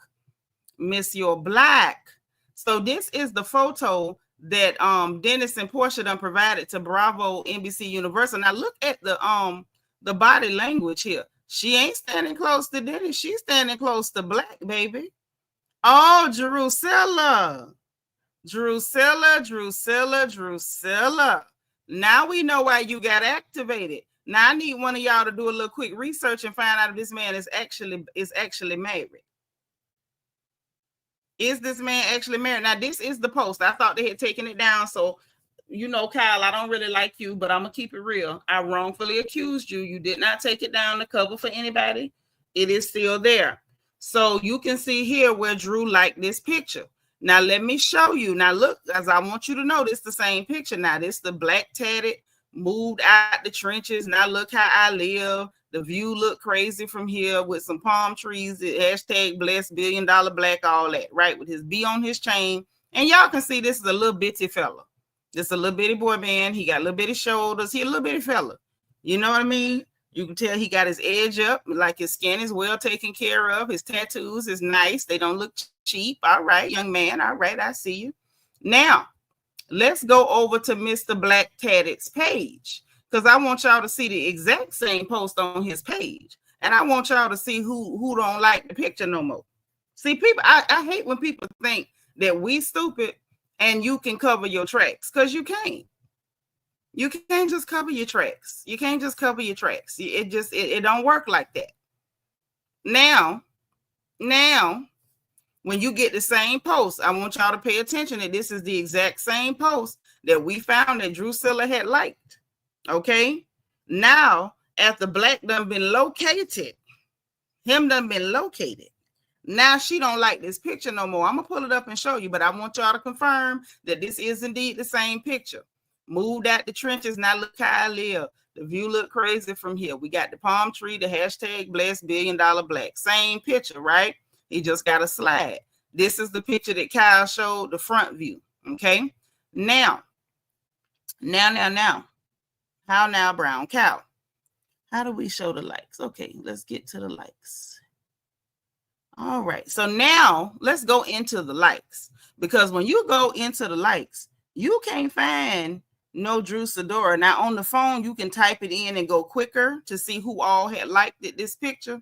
Miss Your Black. So this is the photo that Dennis and Porsha done provided to Bravo NBC Universal. Now look at the body language here. She ain't standing close to Dennis. She's standing close to Black, baby. Oh, Drusilla. Drusilla. Now we know why you got activated. Now I need one of y'all to do a little quick research and find out if this man is actually married. Is this man actually married? Now this is the post. I thought they had taken it down. So, you know, Kyle, I don't really like you, but I'm gonna keep it real. I wrongfully accused you. You did not take it down to cover for anybody. It is still there. So you can see here where Drew liked this picture. Now let me show you. Now look, as I want you to know, this is the same picture. Now this the black tatted, moved out the trenches. Now look how I live. The view look crazy from here with some palm trees. Hashtag blessed $1 billion black, all that, right? With his B on his chain. And y'all can see this is a little bitty fella. This is a little bitty boy band. He got little bitty shoulders. He a little bitty fella. You know what I mean? You can tell he got his edge up, like his skin is well taken care of. His tattoos is nice. They don't look cheap. All right, young man. All right, I see you. Now, let's go over to Mr. Black Tatted's page, because I want y'all to see the exact same post on his page. And I want y'all to see who don't like the picture no more. See, people, I hate when people think that we stupid and you can cover your tracks, because you can't. You can't just cover your tracks. You can't just cover your tracks. It don't work like that. Now, when you get the same post, I want y'all to pay attention that this is the exact same post that we found that Drusilla had liked. Okay. Now, after Black done been located, now she don't like this picture no more. I'm gonna pull it up and show you, but I want y'all to confirm that this is indeed the same picture. Moved out the trenches. Now look how I live. The view look crazy from here. We got the palm tree, the hashtag blessed $1 billion black. Same picture, right? He just got a slide. This is the picture that Kyle showed, the front view. Okay. Now. How now, brown cow? How do we show the likes? Okay, let's get to the likes. All right. So now let's go into the likes, because when you go into the likes, you can't find no Drew Sidora. Now on the phone, you can type it in and go quicker to see who all had liked this picture.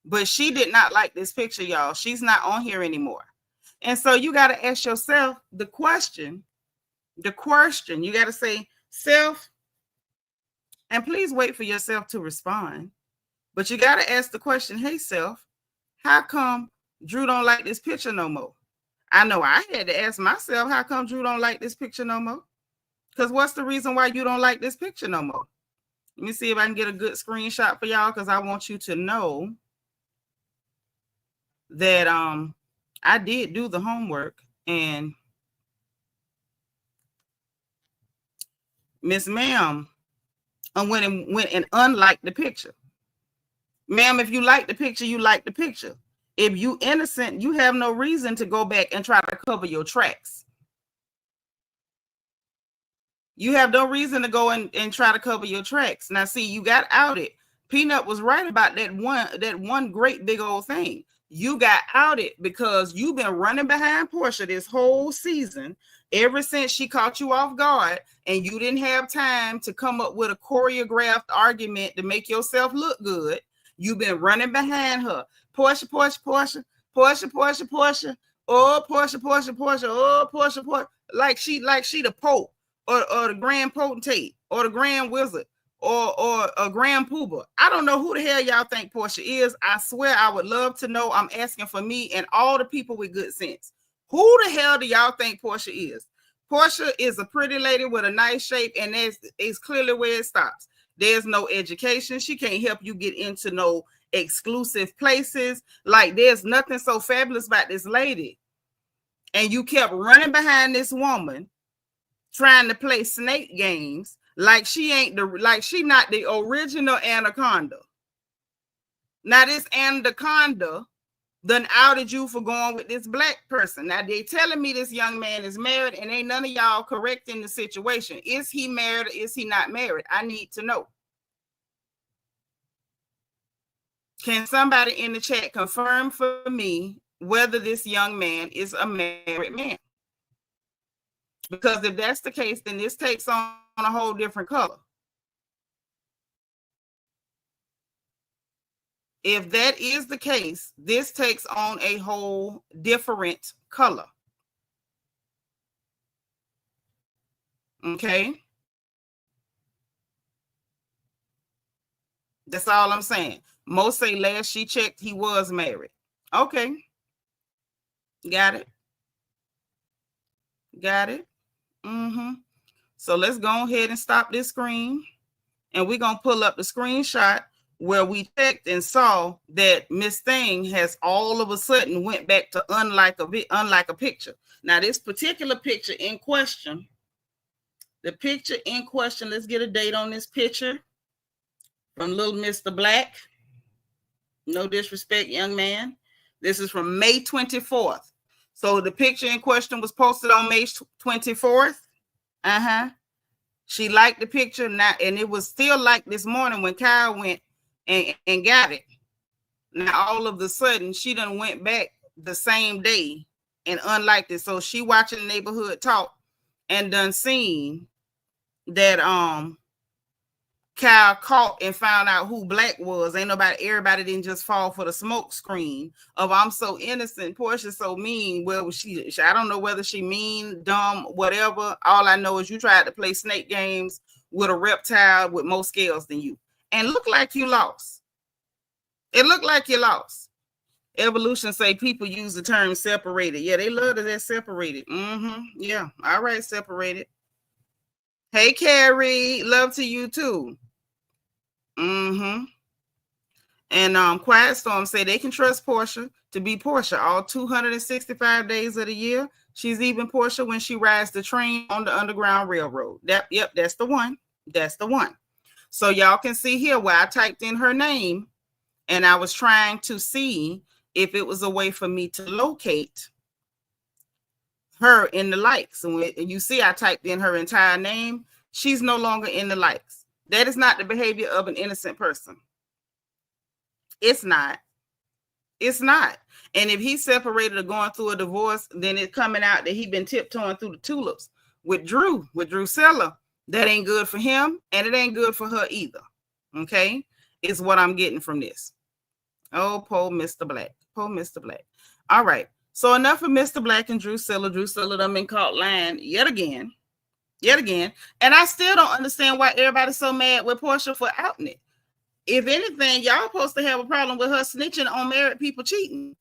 But she did not like this picture, y'all. She's not on here anymore. And so you got to ask yourself the question. You got to say, self, and please wait for yourself to respond. But you got to ask the question, hey, self, how come Drew don't like this picture no more? I know I had to ask myself, how come Drew don't like this picture no more? Because what's the reason why you don't like this picture no more? Let me see if I can get a good screenshot for y'all, because I want you to know that I did do the homework, and Miss Ma'am went and unliked the picture. Ma'am, if you like the picture, you like the picture. If you innocent, you have no reason to go back and try to cover your tracks. You have no reason to go and try to cover your tracks. Now, see, you got outed. Peanut was right about that one great big old thing. You got outed because you've been running behind Porsha this whole season, ever since she caught you off guard, and you didn't have time to come up with a choreographed argument to make yourself look good. You've been running behind her. Porsha. Oh, Porsha. Oh, Porsha. Like she the Pope or the Grand Potentate or the Grand Wizard or a Grand Poobah. I don't know who the hell y'all think Porsha is. I swear I would love to know. I'm asking for me and all the people with good sense. Who the hell do y'all think Porsha is? Porsha is a pretty lady with a nice shape, and that's clearly where it stops. There's no education. She can't help you get into no exclusive places. Like, there's nothing so fabulous about this lady. And you kept running behind this woman trying to play snake games like she not the original anaconda. Now this anaconda done outed you for going with this black person. Now they telling me this young man is married, and ain't none of y'all correcting the situation. Is he married or is he not married? I need to know. Can somebody in the chat confirm for me whether this young man is a married man? Because if that's the case, then this takes on a whole different color. If that is the case, this takes on a whole different color. Okay? That's all I'm saying. Most say last she checked, he was married. Okay. Got it. Got it. Mm-hmm. So let's go ahead and stop this screen. And we're going to pull up the screenshot where we checked and saw that Miss Thing has all of a sudden went back to unlike a picture. Now, this particular picture in question, let's get a date on this picture from little Mr. Black. No disrespect, young man. This is from May 24th. So the picture in question was posted on May 24th. She liked the picture, and it was still like this morning when Kyle went and got it. Now all of a sudden she done went back the same day and unliked it. So she watching the neighborhood talk and done seen that Kyle caught and found out who Black was. Everybody didn't just fall for the smoke screen of I'm so innocent, Porsha's so mean. Well, I don't know whether she mean, dumb, whatever. All I know is you tried to play snake games with a reptile with more scales than you and look like you lost. It looked like you lost. Evolution say people use the term separated. Yeah, they love that they're separated. Yeah, all right, separated. Hey, Carrie, love to you too. And Quiet Storm say they can trust Porsha to be Porsha all 265 days of the year. She's even Porsha when she rides the train on the Underground Railroad. Yep, that's the one. That's the one. So y'all can see here where I typed in her name and I was trying to see if it was a way for me to locate her in the likes. And you see I typed in her entire name. She's no longer in the likes. That is not the behavior of an innocent person. It's not. It's not. And if he's separated or going through a divorce, then it's coming out that he's been tiptoeing through the tulips with Drusilla. That ain't good for him, and it ain't good for her either. Okay? Is what I'm getting from this. Oh, poor Mr. Black. Poor Mr. Black. All right. So enough of Mr. Black and Drusilla. Drusilla done been caught lying yet again. And I still don't understand why everybody's so mad with Porsha for outing it. If anything, y'all supposed to have a problem with her snitching on married people cheating.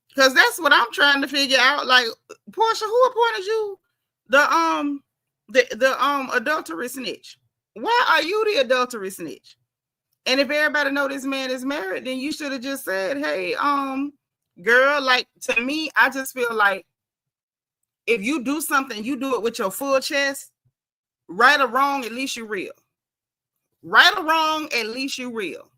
Because that's what I'm trying to figure out. Like, Porsha, who appointed you the adultery snitch? Why are you the adultery snitch? And if everybody know this man is married, then you should have just said, hey, girl, like, to me, I just feel like if you do something, you do it with your full chest, right or wrong, at least you're real. Right or wrong, at least you're real.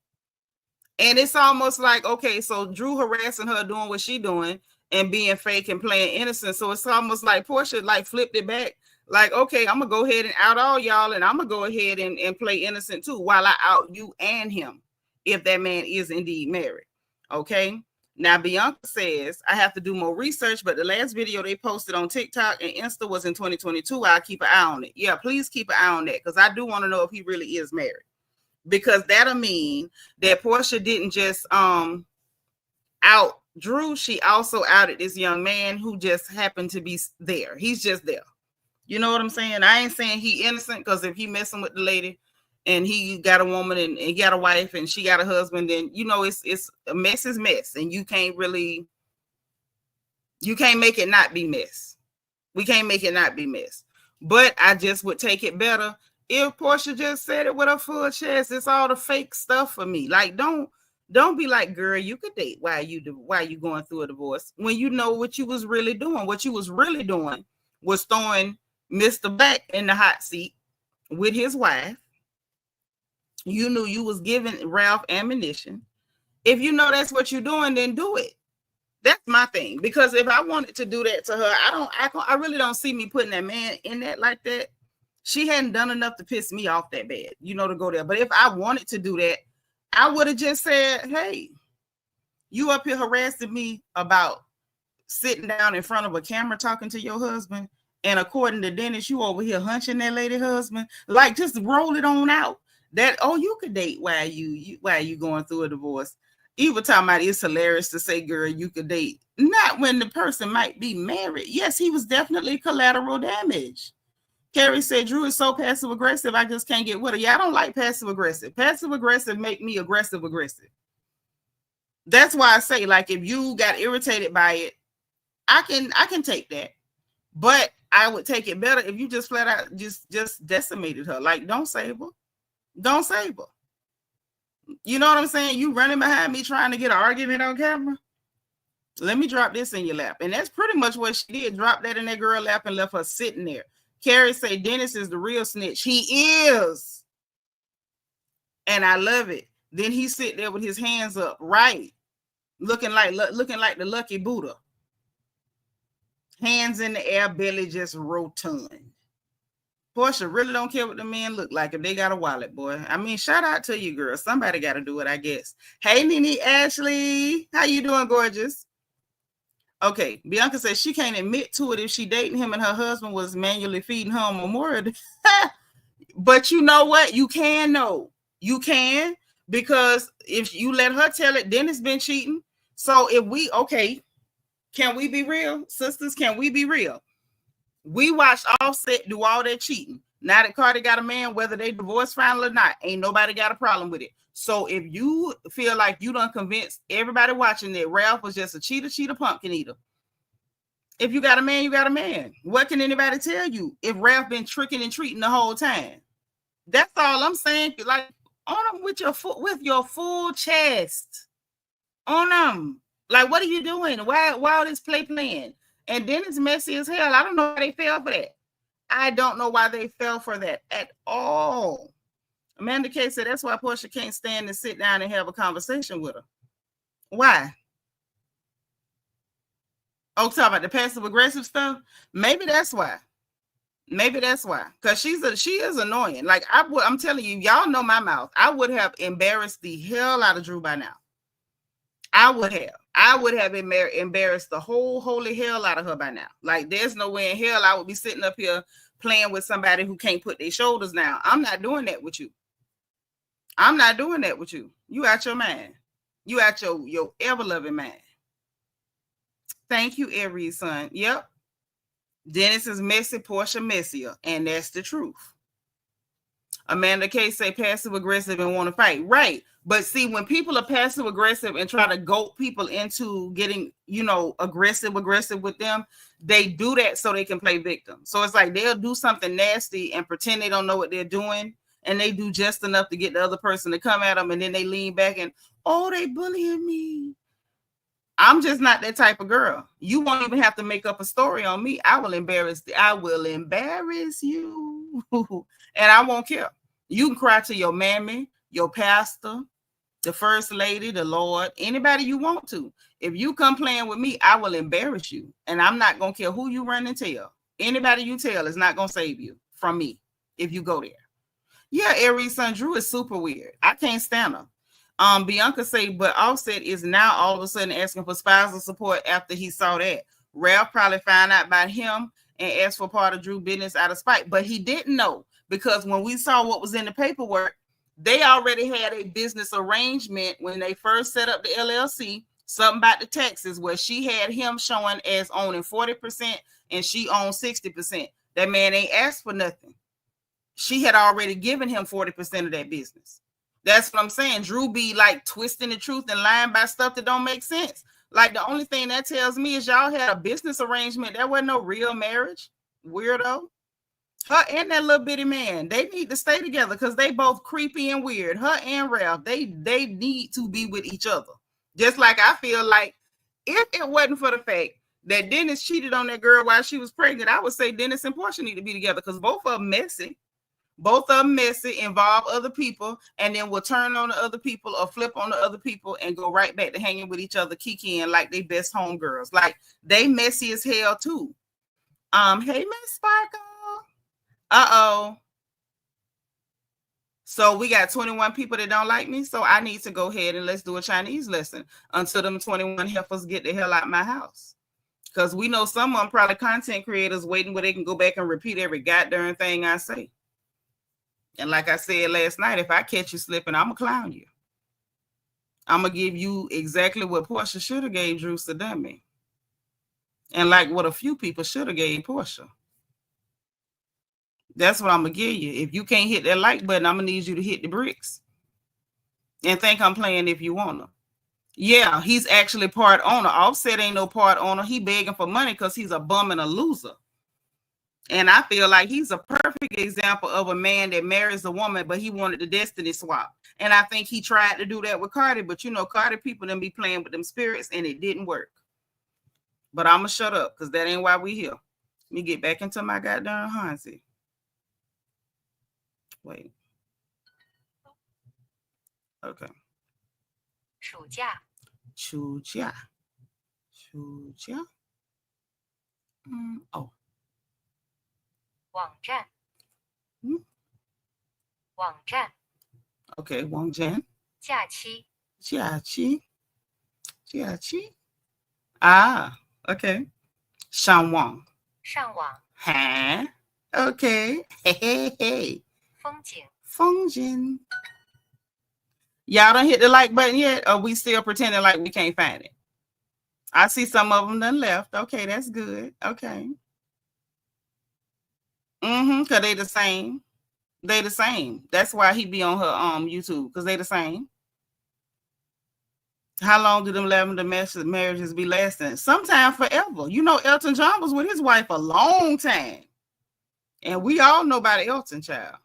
And it's almost like, okay, so Drew harassing her, doing what she doing and being fake and playing innocent. So it's almost like Porsha like flipped it back. Like, okay, I'm going to go ahead and out all y'all, and I'm going to go ahead and play innocent too while I out you and him, if that man is indeed married. Okay? Now, Bianca says, I have to do more research, but the last video they posted on TikTok and Insta was in 2022. I'll keep an eye on it. Yeah, please keep an eye on that, because I do want to know if he really is married. Because that'll mean that Porsha didn't just out Drew, she also outed this young man who just happened to be there. He's just there. You know what I'm saying? I ain't saying he innocent, because if he messing with the lady and he got a woman and he got a wife and she got a husband, then you know it's a mess is mess, and you can't make it not be mess. We can't make it not be mess. But I just would take it better if Porsha just said it with her full chest. It's all the fake stuff for me. Like, don't be like, girl, you could date while you going through a divorce, when you know what you was really doing. What you was really doing was throwing Mr. Black in the hot seat with his wife. You knew you was giving Ralph ammunition. If you know that's what you're doing, then do it. That's my thing. Because if I wanted to do that to her, I really don't see me putting that man in that like that. She hadn't done enough to piss me off that bad, to go there. But if I wanted to do that, I would have just said, hey, you up here harassing me about sitting down in front of a camera talking to your husband. And according to Dennis, you over here hunching that lady husband. Like, just roll it on out. That, oh, you could date while you going through a divorce. Even talking about it's hilarious to say, girl, you could date. Not when the person might be married. Yes, he was definitely collateral damage. Carrie said, Drew is so passive aggressive, I just can't get with her. Yeah, I don't like passive aggressive. Passive aggressive make me aggressive aggressive. That's why I say, like, if you got irritated by it, I can take that. But I would take it better if you just flat out just decimated her. Like, don't save her. Don't save her. You know what I'm saying? You running behind me trying to get an argument on camera. Let me drop this in your lap. And that's pretty much what she did. Drop that in that girl lap and left her sitting there. Carrie say Dennis is the real snitch. He is. And I love it. Then he sit there with his hands up, right? Looking like the lucky Buddha. Hands in the air, belly just rotund. Porsha really don't care what the men look like if they got a wallet, boy. I mean, shout out to you, girl. Somebody got to do it, I guess. Hey, Nene Ashley. How you doing, gorgeous? Okay, Bianca says she can't admit to it if she dating him and her husband was manually feeding her on Memorial Day. But you know what? You can know. You can, because if you let her tell it, Dennis been cheating. So if we, okay, can we be real? Sisters, can we be real? We watched Offset do all that cheating. Now that Cardi got a man, whether they divorced finally or not, ain't nobody got a problem with it. So if you feel like you done convinced everybody watching that Ralph was just a cheater, pumpkin eater. If you got a man, you got a man. What can anybody tell you if Ralph been tricking and treating the whole time? That's all I'm saying. Like, on him with your full chest. On him. Like, what are you doing? Why all this playing? And then it's messy as hell. I don't know why they fell for that. I don't know why they fell for that at all. Amanda K said that's why Porsha can't stand and sit down and have a conversation with her. Why? Oh, talk about the passive aggressive stuff. Maybe that's why. Because she is annoying. Like, I'm telling you, y'all know my mouth. I would have embarrassed the hell out of Drew by now. I would have embarrassed the whole holy hell out of her by now. Like, there's no way in hell I would be sitting up here playing with somebody who can't put their shoulders down. I'm not doing that with you. You out your mind. You out your ever-loving mind. Thank you, Aries, son. Yep. Dennis is messy, Porsha messier, and that's the truth. Amanda K say passive aggressive and want to fight. Right. But see, when people are passive aggressive and try to goat people into getting, aggressive with them, they do that so they can play victim. So it's like they'll do something nasty and pretend they don't know what they're doing. And they do just enough to get the other person to come at them. And then they lean back and, oh, they bullying me. I'm just not that type of girl. You won't even have to make up a story on me. I will embarrass you. And I won't care. You can cry to your mammy, your pastor, the first lady, the Lord, anybody you want to. If you come playing with me, I will embarrass you. And I'm not going to care who you run and tell. Anybody you tell is not going to save you from me if you go there. Yeah, Aries son Drew is super weird. I can't stand her. Bianca say, but Offset is now all of a sudden asking for spousal support after he saw that. Ralph probably found out about him and asked for part of Drew business out of spite, but he didn't know, because when we saw what was in the paperwork, they already had a business arrangement when they first set up the LLC, something about the taxes, where she had him showing as owning 40% and she owned 60%. That man ain't asked for nothing. She had already given him 40% of that business. That's what I'm saying. Drew be like twisting the truth and lying about stuff that don't make sense. Like, the only thing that tells me is y'all had a business arrangement. There wasn't no real marriage. Weirdo. Her and that little bitty man, they need to stay together because they both creepy and weird. Her and Ralph, they need to be with each other. Just like I feel like if it wasn't for the fact that Dennis cheated on that girl while she was pregnant, I would say Dennis and Porsha need to be together because both of them messy. Both of them messy, involve other people, and then will turn on the other people or flip on the other people and go right back to hanging with each other, kikiing like they best homegirls. Like, they messy as hell too. Hey, Miss Sparkle. Uh-oh. So we got 21 people that don't like me, so I need to go ahead and let's do a Chinese lesson until them 21 heifers get the hell out of my house. Because we know some of them probably content creators waiting where they can go back and repeat every goddamn thing I say. And like I said last night, if I catch you slipping, I'm going to clown you. I'm going to give you exactly what Porsha should have gave Drew Sadami. And like what a few people should have gave Porsha. That's what I'm going to give you. If you can't hit that like button, I'm going to need you to hit the bricks. And think I'm playing if you want to. Yeah, he's actually part owner. Offset ain't no part owner. He begging for money because he's a bum and a loser. And I feel like he's a perfect example of a man that marries a woman, but he wanted the destiny swap. And I think he tried to do that with Cardi, but you know, Cardi people done be playing with them spirits and it didn't work. But I'm going to shut up because that ain't why we here. Let me get back into my goddamn Hansi. Wait. Okay. 暑假，暑假。哦，网站，网站， OK， 网站，假期，假期啊 OK， 上网，上网，哈 OK， 嘿嘿嘿，风景， Y'all done hit the like button yet? Or we still pretending like we can't find it? I see some of them done left. Okay, that's good. Okay. Because they the same. They the same. That's why he be on her YouTube, because they the same. How long do them lavender marriages be lasting? Sometime forever. You know, Elton John was with his wife a long time. And we all know about Elton, child.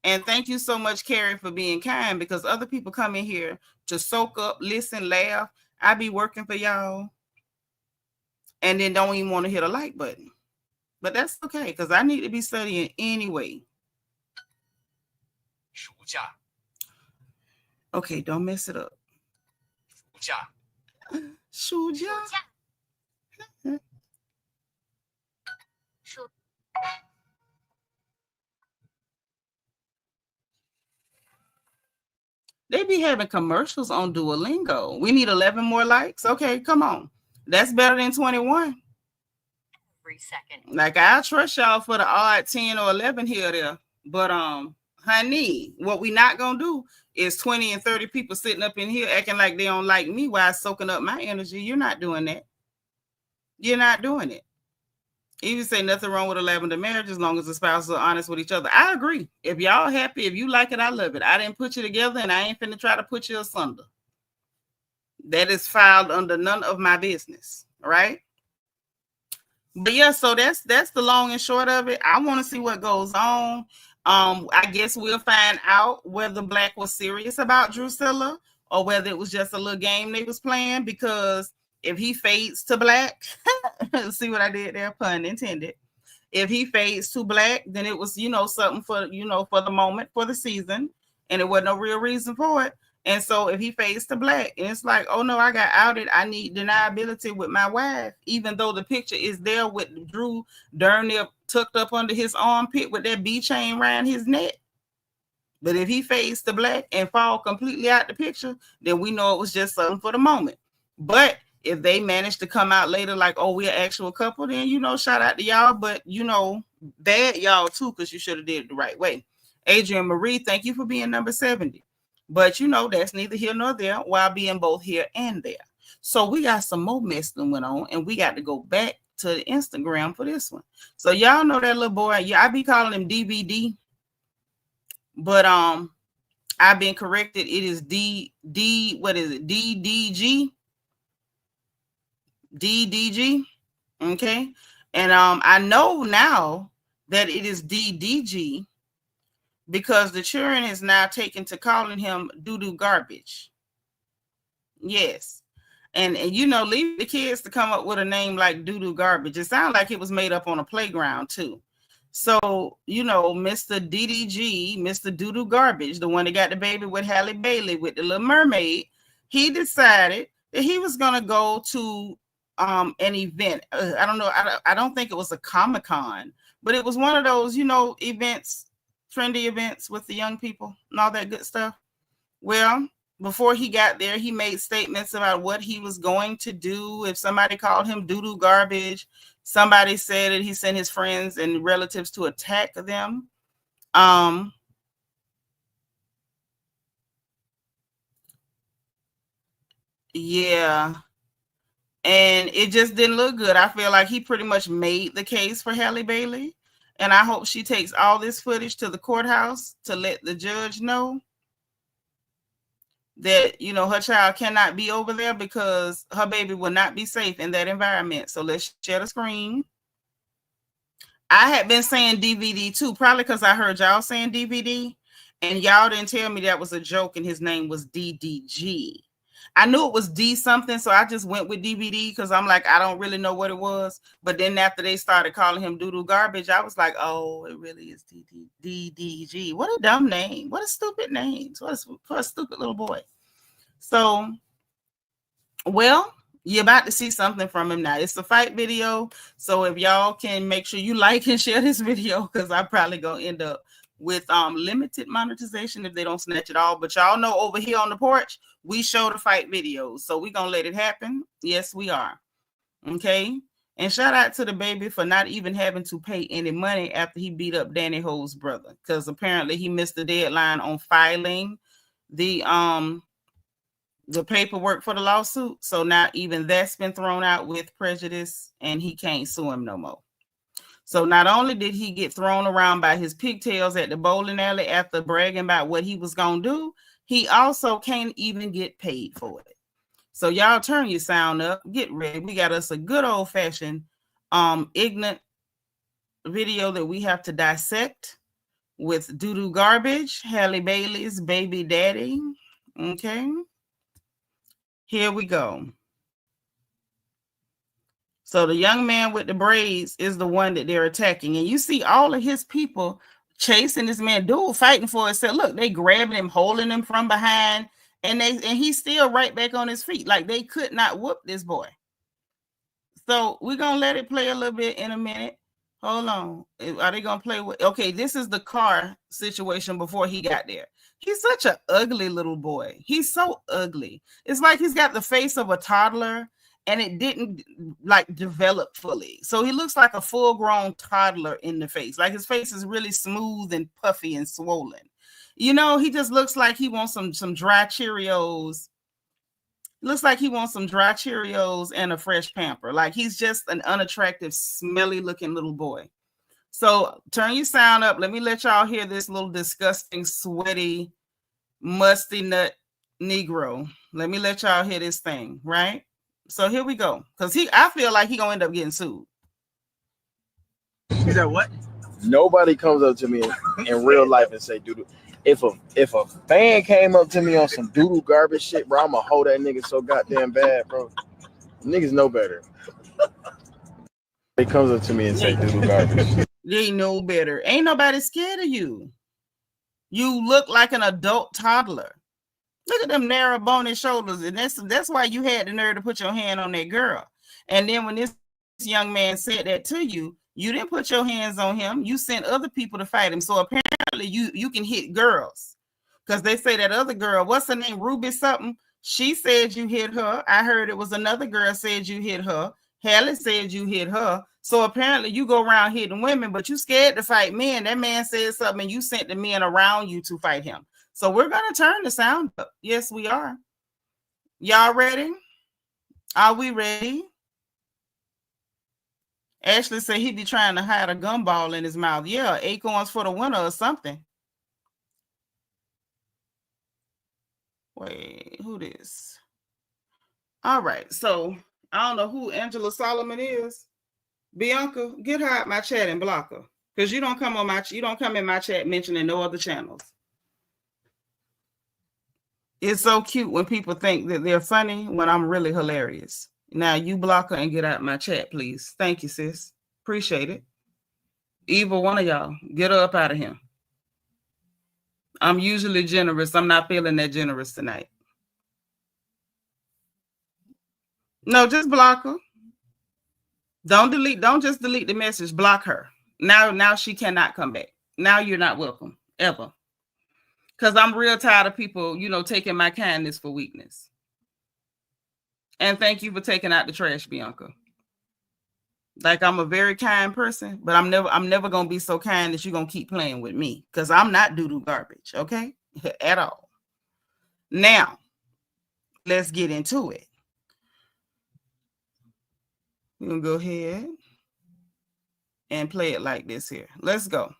And thank you so much, Carrie, for being kind, because other people come in here to soak up, listen, laugh. I be working for y'all and then don't even want to hit a like button. But that's okay, because I need to be studying anyway. Okay, don't mess it up. 暑假. They be having commercials on Duolingo. We need 11 more likes. Okay, come on. That's better than 21. Every second. Like, I'll trust y'all for the odd 10 or 11 here or there. But honey, what we not gonna do is 20 and 30 people sitting up in here acting like they don't like me while soaking up my energy. You're not doing that. You're not doing it. Even say nothing wrong with a lavender marriage as long as the spouses are honest with each other. I agree. If y'all happy, if you like it, I love it. I didn't put you together and I ain't finna try to put you asunder. That is filed under none of my business, right? But yeah, so that's the long and short of it. I want to see what goes on. I guess we'll find out whether Black was serious about Drusilla or whether it was just a little game they was playing, because if he fades to Black, see what I did there, pun intended. If he fades to Black, then it was, something for, for the moment, for the season, and it wasn't no real reason for it. And so if he fades to Black, and it's like, oh no, I got outed, I need deniability with my wife, even though the picture is there with Drew darn near tucked up under his armpit with that B chain around his neck. But if he fades to Black and fall completely out the picture, then we know it was just something for the moment. But if they manage to come out later like, oh, we're an actual couple, then, shout out to y'all. But, bad y'all too, because you should have did it the right way. Adrian Marie, thank you for being number 70. But, that's neither here nor there, while being both here and there. So we got some more mess that went on, and we got to go back to the Instagram for this one. So y'all know that little boy. Yeah, I be calling him DVD. But I've been corrected. It is what is it? DDG. DDG. Okay. And I know now that it is DDG because the children is now taken to calling him doo-doo garbage. Yes. And leave the kids to come up with a name like doo-doo garbage. It sounds like it was made up on a playground too. So, Mr. DDG, Mr. Doo-doo Garbage, the one that got the baby with Halle Bailey with the Little Mermaid, he decided that he was going to go to an event. I don't know. I don't think it was a Comic-Con, but it was one of those, events, trendy events with the young people and all that good stuff. Well, before he got there, he made statements about what he was going to do. If somebody called him doo-doo garbage, somebody said it, he sent his friends and relatives to attack them. Yeah. And it just didn't look good. I feel like he pretty much made the case for Halle Bailey. And I hope she takes all this footage to the courthouse to let the judge know that, you know, her child cannot be over there because her baby will not be safe in that environment. So let's share the screen. I had been saying DVD too, probably because I heard y'all saying DVD, and y'all didn't tell me that was a joke and his name was DDG. I knew it was D something, so I just went with DVD because I'm like, I don't really know what it was. But then after they started calling him doo-doo garbage, I was like, oh, it really is DDG. What a dumb name. What a stupid name. What a stupid little boy. So, well, you're about to see something from him now. It's a fight video. So if y'all can make sure you like and share this video, because I'm probably going to end up with limited monetization if they don't snatch it all. But y'all know over here on the porch, we show the fight videos. So we're going to let it happen. Yes, we are. Okay. And shout out to the baby for not even having to pay any money after he beat up Danny Ho's brother, because apparently he missed the deadline on filing the paperwork for the lawsuit. So now even that's been thrown out with prejudice and he can't sue him no more. So not only did he get thrown around by his pigtails at the bowling alley after bragging about what he was going to do, he also can't even get paid for it. So y'all turn your sound up, get ready. We got us a good old fashioned ignorant video that we have to dissect with doo-doo garbage, Halle Bailey's baby daddy. Okay. Here we go. So the young man with the braids is the one that they're attacking. And you see all of his people chasing this man, dude, fighting for himself. Look, they grabbing him, holding him from behind, and he's still right back on his feet. Like they could not whoop this boy. So we're going to let it play a little bit in a minute. Hold on. Are they going to play with? Okay, this is the car situation before he got there. He's such an ugly little boy. He's so ugly. It's like he's got the face of a toddler and it didn't like develop fully. So he looks like a full-grown toddler in the face. Like his face is really smooth and puffy and swollen. You know, he just looks like he wants some dry Cheerios. Looks like he wants some dry Cheerios and a fresh pamper. Like he's just an unattractive, smelly looking little boy. So turn your sound up. Let me let y'all hear this little disgusting, sweaty, musty nut Negro. Let me let y'all hear this thing, right? So here we go. Because I feel like he gonna end up getting sued. He said what? Nobody comes up to me in real life and say, dude, if a fan came up to me on some doodle garbage shit, bro, I'ma hold that nigga so goddamn bad, bro. Niggas know better. He comes up to me and say doodle garbage. They know better. Ain't nobody scared of you. You look like an adult toddler. Look at them narrow bony shoulders. And that's why you had the nerve to put your hand on that girl. And then when this young man said that to you, you didn't put your hands on him. You sent other people to fight him. So apparently you can hit girls. Because they say that other girl, what's her name? Ruby something. She said you hit her. I heard it was another girl said you hit her. Halle said you hit her. So apparently you go around hitting women, but you scared to fight men. That man said something and you sent the men around you to fight him. So we're going to turn the sound up. Yes, we are. Y'all ready? Are we ready? Ashley said he'd be trying to hide a gumball in his mouth. Yeah, acorns for the winter or something. Wait, who this? All right, so I don't know who Angela Solomon is. Bianca, get her out my chat and block her. Because you don't come in my chat mentioning no other channels. It's so cute when people think that they're funny when I'm really hilarious. Now you block her and get out my chat, please. Thank you, sis. Appreciate it. Either one of y'all, get her up out of here. I'm usually generous. I'm not feeling that generous tonight. No, just block her. Don't just delete the message. Block her. Now she cannot come back. Now you're not welcome, ever. Because I'm real tired of people, taking my kindness for weakness. And thank you for taking out the trash, Bianca. Like, I'm a very kind person, but I'm never gonna be so kind that you're gonna keep playing with me, because I'm not doo-doo garbage, okay? At all. Now, let's get into it. We're gonna go ahead and play it like this here. Let's go.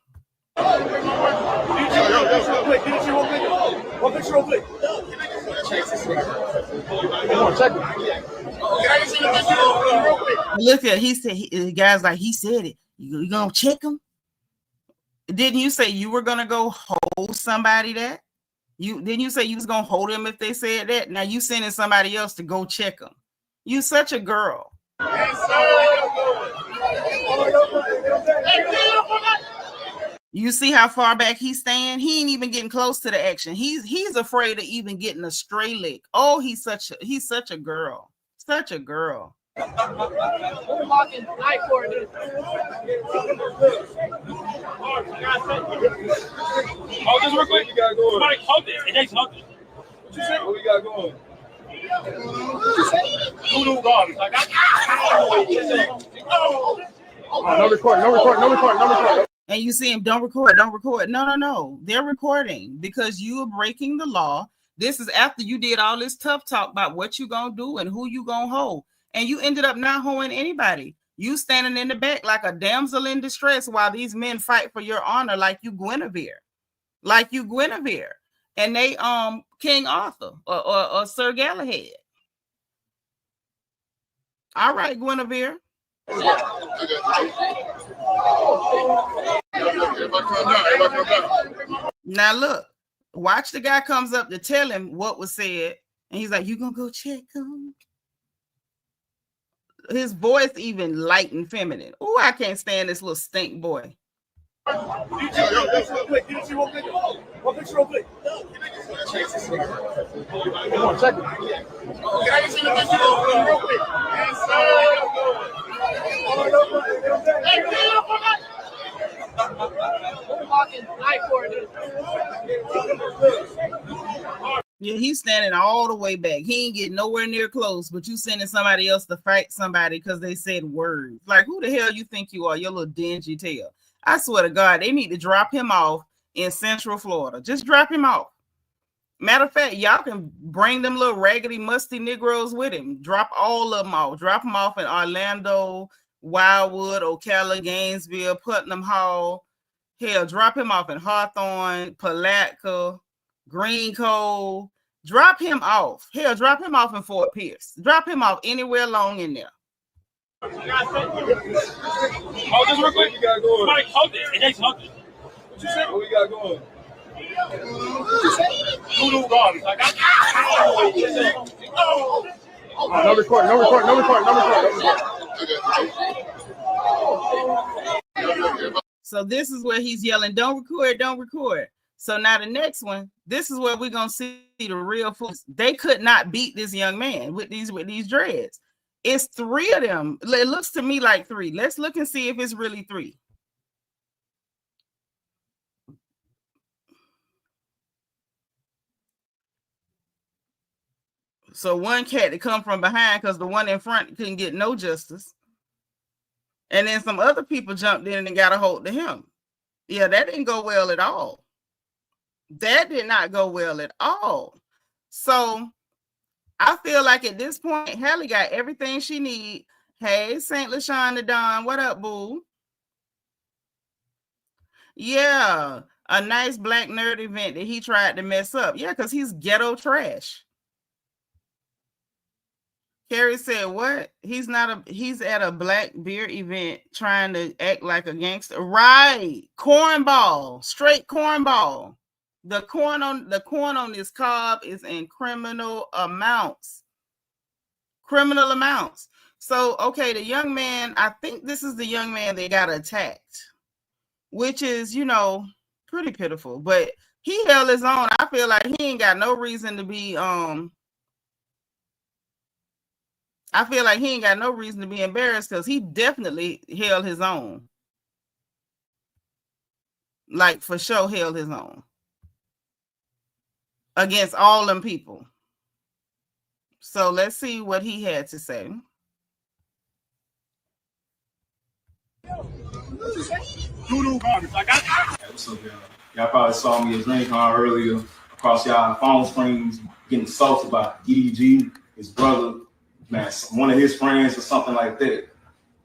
Look at, he said, the guy's like, he said it. You gonna check him? Didn't you say you were gonna go hold somebody that? Didn't you say you was gonna hold him if they said that? Now you sending somebody else to go check him. You such a girl. You see how far back he's staying? He ain't even getting close to the action. He's afraid of even getting a stray lick. Oh, he's such a girl. Such a girl. Oh, just real quick. We gotta go. Somebody hold it. It ain't nothing. What you say? What we got going? Voodoo garbage. Like no record. And you see him, don't record. No. They're recording because you are breaking the law. This is after you did all this tough talk about what you gonna do and who you gonna hold. And you ended up not holding anybody. You standing in the back like a damsel in distress while these men fight for your honor like you Guinevere. And they King Arthur or Sir Galahad. All right, Guinevere. Now look, watch, the guy comes up to tell him what was said, and he's like, you gonna go check him? His voice even light and feminine. Oh, I can't stand this little stink boy. Yeah, he's standing all the way back. He ain't getting nowhere near close, but you sending somebody else to fight somebody because they said words. Like, who the hell you think you are, your little dingy tail? I swear to God, they need to drop him off in Central Florida. Just drop him off. Matter of fact, y'all can bring them little raggedy, musty Negroes with him. Drop all of them off. Drop them off in Orlando, Wildwood, Ocala, Gainesville, Putnam Hall. Hell, drop him off in Hawthorne, Palatka, Green Cove. Drop him off. Hell, drop him off in Fort Pierce. Drop him off anywhere along in there. Oh, just real quick. We gotta go. Somebody hold it. It ain't nothing. What you say? What we got going? Voodoo garbage. Like no record. So this is where he's yelling, don't record. So now the next one, this is where we're gonna see the real fools. They could not beat this young man with these dreads. It's three of them. It looks to me like three. Let's look and see if it's really three. So one cat to come from behind because the one in front couldn't get no justice. And then some other people jumped in and got a hold of him. Yeah, that didn't go well at all. That did not go well at all. So I feel like at this point, Hallie got everything she need. Hey, St. LaShawn the Don, what up, boo? Yeah, a nice black nerd event that he tried to mess up. Yeah, because he's ghetto trash. Carrie said, what? He's at a black beer event trying to act like a gangster. Right. Cornball. Straight cornball. The corn on this cob is in criminal amounts. So, okay, the young man, I think this is the young man that got attacked, which is, pretty pitiful. But he held his own. I feel like he ain't got no reason to be embarrassed because he definitely held his own. Like, for sure held his own. against all them people. So let's see what he had to say. What's up, y'all? Y'all probably saw me at DreamCon earlier across y'all phone screens getting assaulted by DDG, his brother, man, one of his friends or something like that.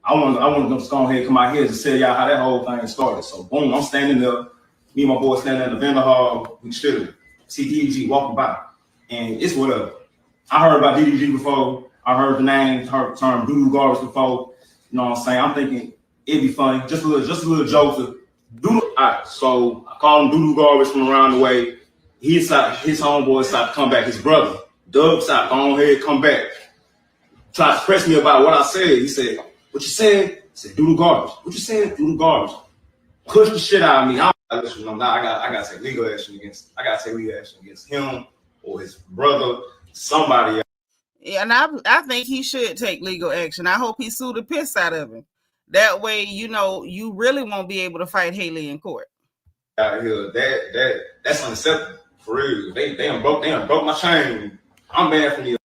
I want to just go ahead and come out here to tell y'all how that whole thing started. So boom, I'm standing there, me and my boy standing in the vendor hall, we chilling. See DDG walking by, and it's whatever. I heard about DDG before. I heard the name, heard the term doo-doo garbage before. You know what I'm saying? I'm thinking it'd be funny, just a little joke to do. All right, so I call him doo-doo garbage from around the way. His homeboy started to come back. His brother, Doug, started to go ahead, come back. Tried to press me about what I said. He said, "What you said?" I said, "Doo-doo garbage." "What you said?" "Doo-doo garbage." Push the shit out of me. I gotta take legal action against him or his brother, somebody else. Yeah, and I think he should take legal action. I hope he sue the piss out of him. That way, you know, you really won't be able to fight Haley in court. Out here, that's unacceptable for real. They broke my chain. I'm bad from the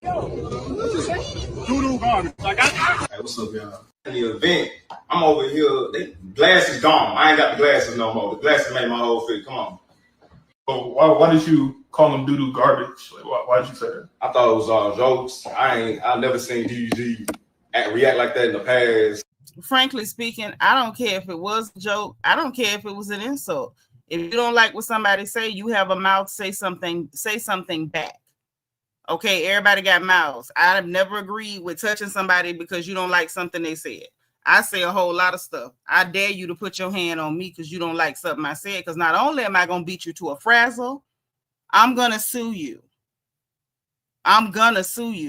doo-doo garbage. Hey, what's up, y'all? In the event, I'm over here. The glass is gone. I ain't got the glasses no more. The glasses made my whole fit. Come on. So why did you call them doo-doo garbage? Like, why did you say that? I thought it was all jokes. I've never seen DDG react like that in the past. Frankly speaking, I don't care if it was a joke. I don't care if it was an insult. If you don't like what somebody say, you have a mouth, say something back. Okay, everybody got mouths. I've never agreed with touching somebody because you don't like something they said. I say a whole lot of stuff. I dare you to put your hand on me because you don't like something I said, because not only am I going to beat you to a frazzle, I'm going to sue you.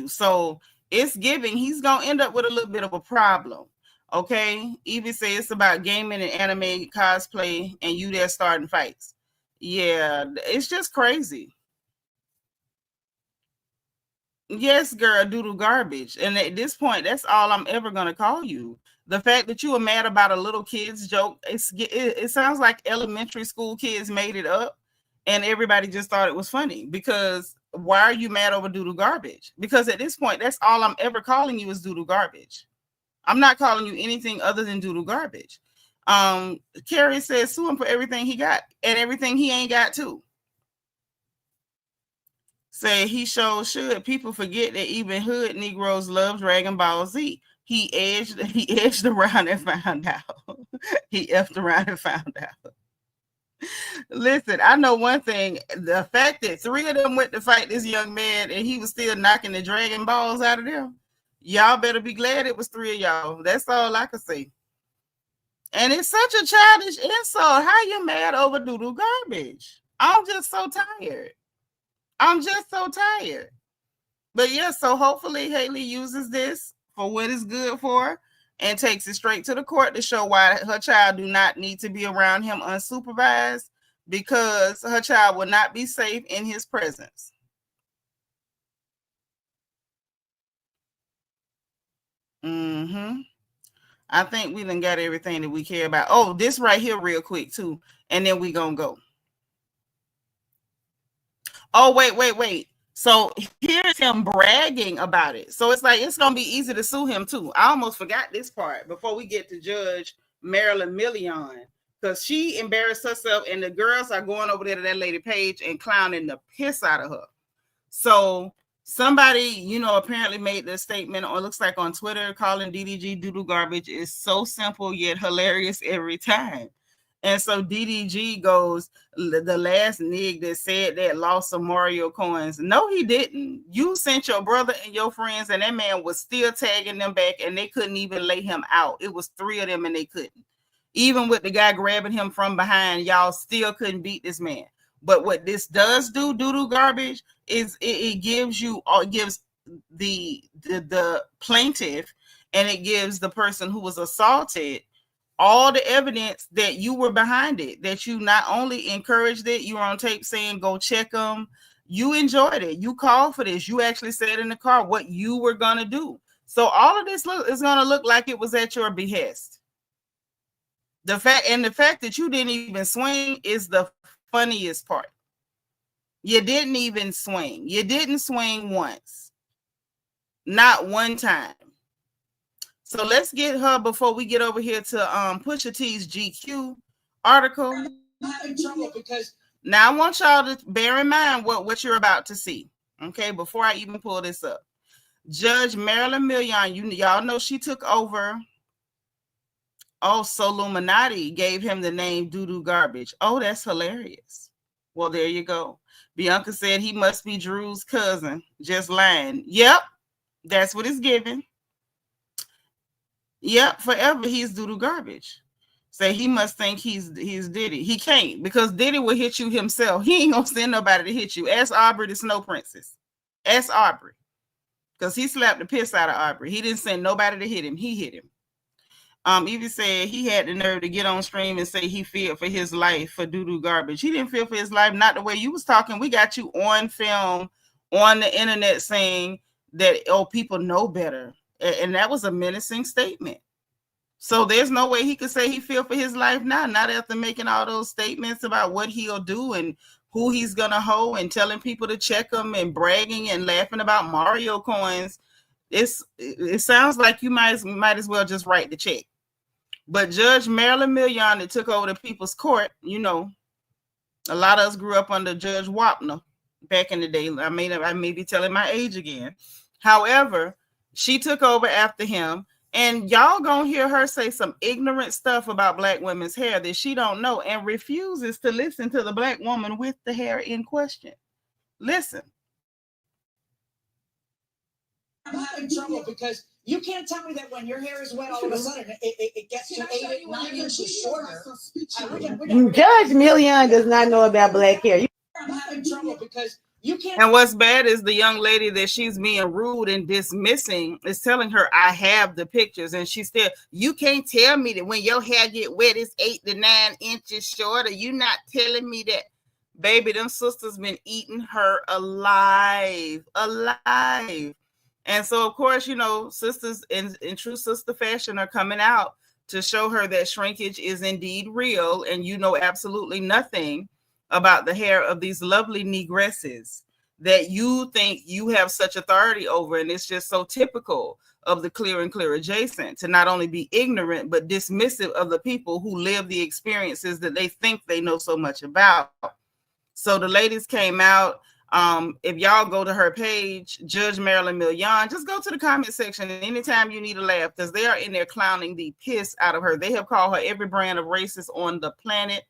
So it's giving. He's going to end up with a little bit of a problem. Okay, Evie say it's about gaming and anime cosplay, and you there starting fights. Yeah, it's just crazy. Yes, girl, doodle garbage. And at this point, that's all I'm ever gonna call you. The fact that you were mad about a little kid's joke, it sounds like elementary school kids made it up, and everybody just thought it was funny. Because why are you mad over doodle garbage? Because at this point, that's all I'm ever calling you is doodle garbage. I'm not calling you anything other than doodle garbage. Carrie says sue him for everything he got and everything he ain't got too. Say he sure should. People forget that even hood Negroes love Dragon Ball Z. He edged around and found out. He effed around and found out. Listen, I know one thing. The fact that 3 of them went to fight this young man and he was still knocking the Dragon Balls out of them. Y'all better be glad it was 3 of y'all. That's all I can say. And it's such a childish insult. How you mad over doodle garbage? I'm just so tired. But yeah, so hopefully Haley uses this for what it's good for and takes it straight to the court to show why her child do not need to be around him unsupervised, because her child will not be safe in his presence. I think we done got everything that we care about. Oh, this right here real quick too, and then we gonna go. Oh, wait. So here's him bragging about it. So it's like, it's going to be easy to sue him too. I almost forgot this part before we get to Judge Marilyn Million, because she embarrassed herself and the girls are going over there to that lady page and clowning the piss out of her. So somebody, you know, apparently made the statement, or looks like on Twitter, calling DDG doodle garbage is so simple yet hilarious every time. And so DDG goes, the last nig that said that lost some Mario coins. No, he didn't. You sent your brother and your friends, and that man was still tagging them back, and they couldn't even lay him out. It was 3 of them, and they couldn't. Even with the guy grabbing him from behind, y'all still couldn't beat this man. But what this does do, doodle garbage, is it gives you, or it gives the plaintiff, and it gives the person who was assaulted all the evidence that you were behind it, that you not only encouraged it, you were on tape saying, go check them. You enjoyed it. You called for this. You actually said in the car what you were going to do. So all of this is going to look like it was at your behest. The fact that you didn't even swing is the funniest part. You didn't even swing. You didn't swing once. Not one time. So let's get her before we get over here to Pusha T's GQ article. Now I want y'all to bear in mind what you're about to see. Okay, before I even pull this up. Judge Marilyn Million, y'all know she took over. Oh, so Illuminati gave him the name Doo-Doo Garbage. Oh, that's hilarious. Well, there you go. Bianca said he must be Drew's cousin. Just lying. Yep, that's what it's given. Yep, forever he's Doo-Doo Garbage. Say he must think he's Diddy. He can't, because Diddy will hit you himself. He ain't gonna send nobody to hit you. Ask Aubrey the Snow Princess. Ask Aubrey. Because he slapped the piss out of Aubrey. He didn't send nobody to hit him. He hit him. Even said he had the nerve to get on stream and say he feared for his life for Doo-Doo Garbage. He didn't fear for his life, not the way you was talking. We got you on film, on the internet saying that, oh, people know better. And that was a menacing statement. So there's no way he could say he feared for his life now, not after making all those statements about what he'll do and who he's going to hoe and telling people to check him and bragging and laughing about Mario coins. It sounds like you might as well just write the check. But Judge Marilyn Million that took over the People's Court, you know, a lot of us grew up under Judge Wapner back in the day. I may be telling my age again. However, she took over after him, and y'all gonna hear her say some ignorant stuff about Black women's hair that she don't know, and refuses to listen to the Black woman with the hair in question. Listen. I'm having trouble because you can't tell me that when your hair is wet, all of a sudden it gets to 8, 9 inches shorter. Judge Million does not know about black hair. I'm having trouble because you can't. And what's bad is the young lady that she's being rude and dismissing is telling her, I have the pictures. And she still, you can't tell me that when your hair get wet, it's 8 to 9 inches shorter. You not telling me that. Baby, them sisters been eating her alive. And so, of course, you know, sisters in true sister fashion are coming out to show her that shrinkage is indeed real. And you know absolutely nothing about the hair of these lovely negresses that you think you have such authority over. And it's just so typical of the Clear and Clear adjacent to not only be ignorant, but dismissive of the people who live the experiences that they think they know so much about. So the ladies came out. If y'all go to her page, Judge Marilyn Million, just go to the comment section anytime you need a laugh, because they are in there clowning the piss out of her. They have called her every brand of racist on the planet.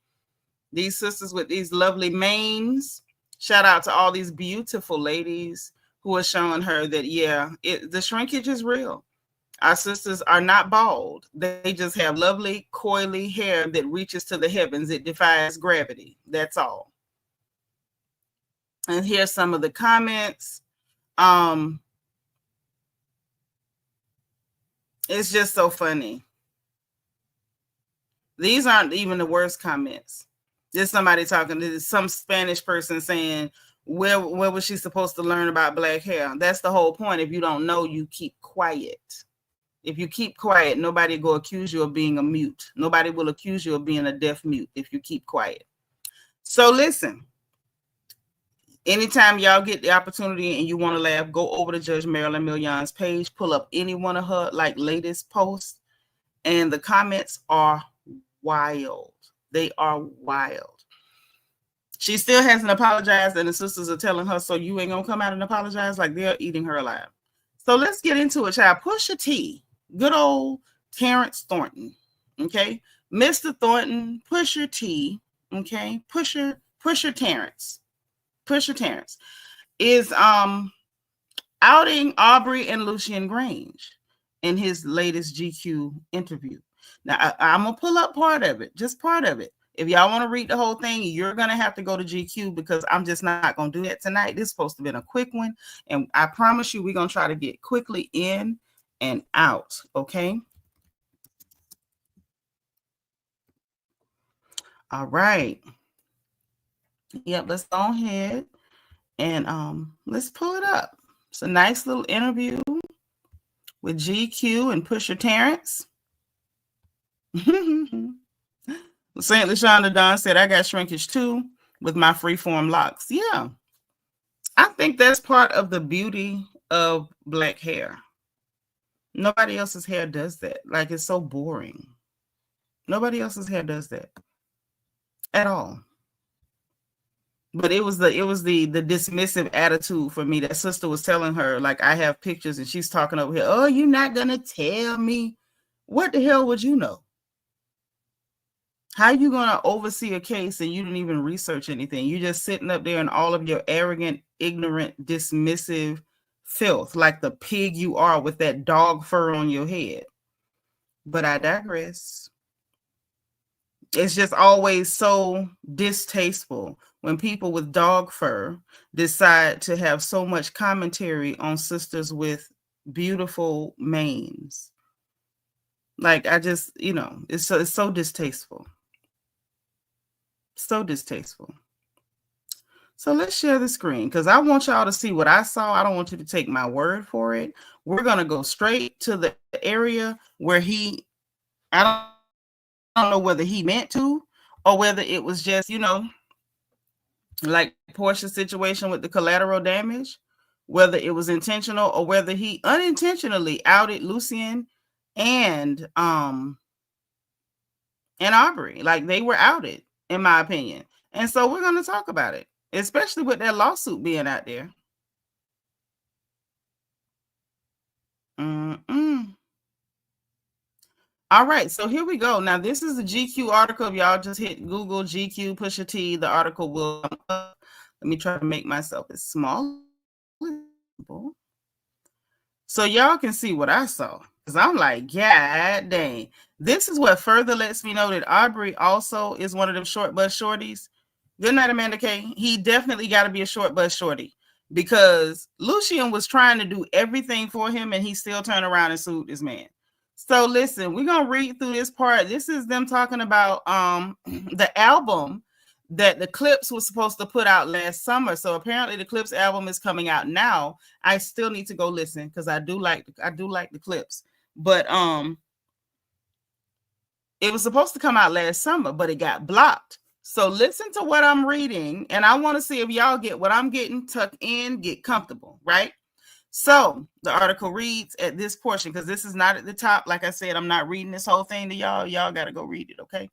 These sisters with these lovely manes. Shout out to all these beautiful ladies who are showing her that, yeah, the shrinkage is real. Our sisters are not bald. They just have lovely, coily hair that reaches to the heavens. It defies gravity. That's all. And here's some of the comments. It's just so funny. These aren't even the worst comments. There's somebody talking. There's some Spanish person saying, where was she supposed to learn about black hair? That's the whole point. If you don't know, you keep quiet. If you keep quiet, nobody will accuse you of being a mute. Nobody will accuse you of being a deaf mute if you keep quiet. So listen. Anytime y'all get the opportunity and you want to laugh, go over to Judge Marilyn Million's page, pull up any one of her latest posts, and the comments are wild. They are wild. She still hasn't apologized, and the sisters are telling her, so you ain't gonna come out and apologize? Like they're eating her alive. So let's get into it, child. Pusha T, good old Terrence Thornton, okay? Mr. Thornton, Pusha T, okay? Pusher Terrence. Pusha Terrence is outing Aubrey and Lucin Grainge in his latest GQ interview. Now, I'm going to pull up part of it, just part of it. If y'all want to read the whole thing, you're going to have to go to GQ because I'm just not going to do that tonight. This is supposed to be a quick one. And I promise you, we're going to try to get quickly in and out, okay? All right. Yep, let's go ahead and let's pull it up. It's a nice little interview with GQ and Pusha Terrence. St. LaShonda Dawn said, I got shrinkage too with my freeform locks. Yeah, I think that's part of the beauty of black hair. Nobody else's hair does that. Like, it's so boring. Nobody else's hair does that at all. But it was the dismissive attitude for me. That sister was telling her, like, I have pictures, and she's talking over here. Oh, you're not gonna tell me. What the hell would you know? How you gonna oversee a case and you didn't even research anything? You're just sitting up there in all of your arrogant, ignorant, dismissive filth, like the pig you are with that dog fur on your head. But I digress. It's just always so distasteful when people with dog fur decide to have so much commentary on sisters with beautiful manes. Like, I just, it's so distasteful. So distasteful. So let's share the screen because I want y'all to see what I saw. I don't want you to take my word for it. We're going to go straight to the area where I don't know whether he meant to or whether it was just, like Porsha's situation with the collateral damage, whether it was intentional or whether he unintentionally outed Lucien and Aubrey. Like, they were outed, in my opinion. And so we're going to talk about it, especially with that lawsuit being out there. All right, so here we go. Now, this is a GQ article. If y'all just hit Google GQ Pusha T, the article will come up. Let me try to make myself as small as possible so y'all can see what I saw. Because I'm like, God dang. This is what further lets me know that Aubrey also is one of them short bus shorties. Good night, Amanda K. He definitely got to be a short bus shorty because Lucien was trying to do everything for him and he still turned around and sued this man. So listen, we're going to read through this part. This is them talking about the album that the Clips was supposed to put out last summer. So apparently the Clips album is coming out now. I still need to go listen because I do like the Clips. But it was supposed to come out last summer, but it got blocked. So listen to what I'm reading, and I want to see if y'all get what I'm getting. Tuck in, get comfortable, right? So the article reads at this portion, because this is not at the top. Like I said, I'm not reading this whole thing to y'all. Y'all got to go read it, okay?